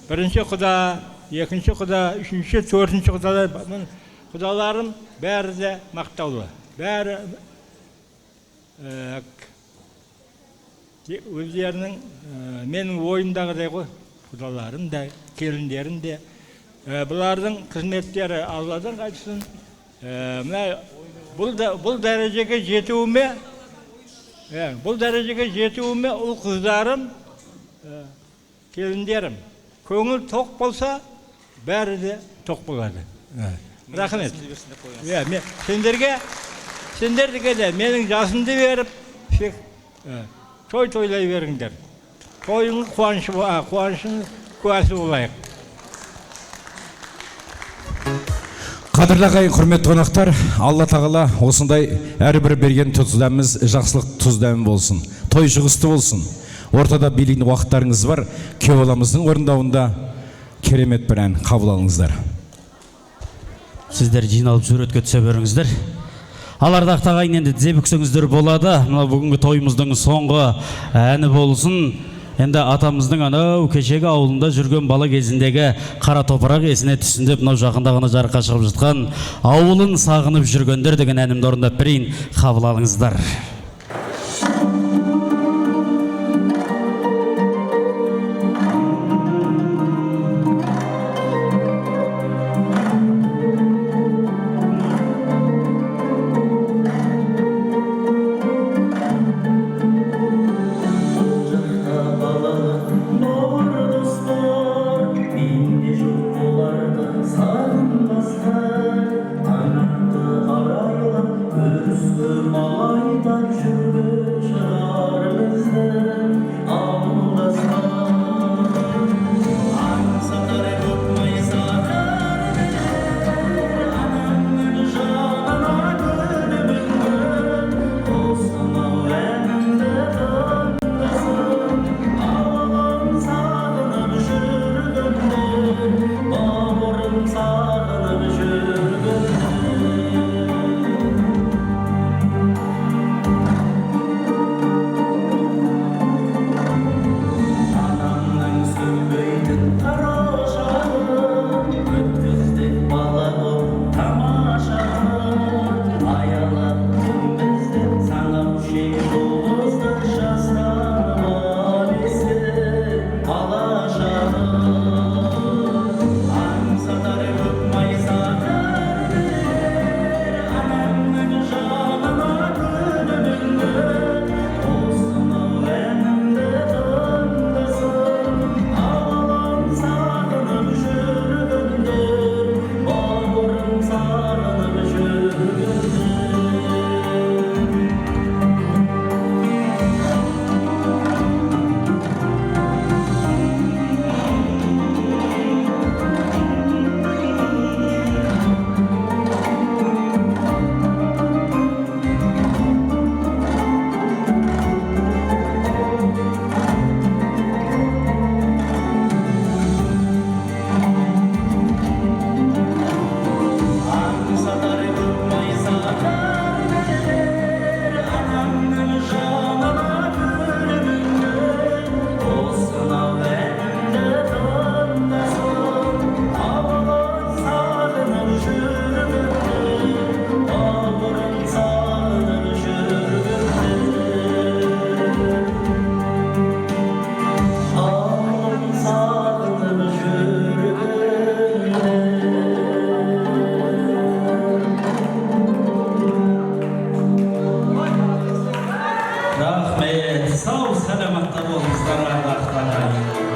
бірінші құда, екінші құда, үшінші, төртінші құдаларым бәрі де мақтаулы. Бәрі өздерінің менің ойымдағыдай ғой, құдаларым да, келіндерім де. Бұлардың қызметтері Алладан қайтсын. Бұл дәрежеге жетуіме ұл қыздарым, келіндерім. Көңіл тоқ болса, бәрі де тоқ болады. Рахмет. Сендерге де менің жасымды беріп, той-тойлай беріңдер. Тойың қуанышың куәсі болайық. Қадірлі ағайын, құрметті қонақтар, Алла тағала осындай әрбір берген тұздамыз жақсылық тұздамы болсын. Той шығысты болсын. Ортада билігін уақыттарыңыз бар. Күйеу баламыздың орындауында керемет бір ән қабыл алыңыздар. Сіздер жиналып суретке түсе беріңіздер. Алардақты ағайын, енді тізе бүксеңіздер болады. Мына бүгінгі тойымыздың соңғы әні болсын. Енді атамыздың анау кешегі ауылында жүрген бала кезіндегі қара топырақ есіне түссін деп, мынау жақында ғана жарыққа шығып жатқан ауылын сағынып жүргендер деген әнімді орындап берейін, қабыл алыңыздар. Sağınmazlar, tanrı arayla, gözlü malaydan Рахмет, сау саламатта болыңыздар, ардақты ағайын.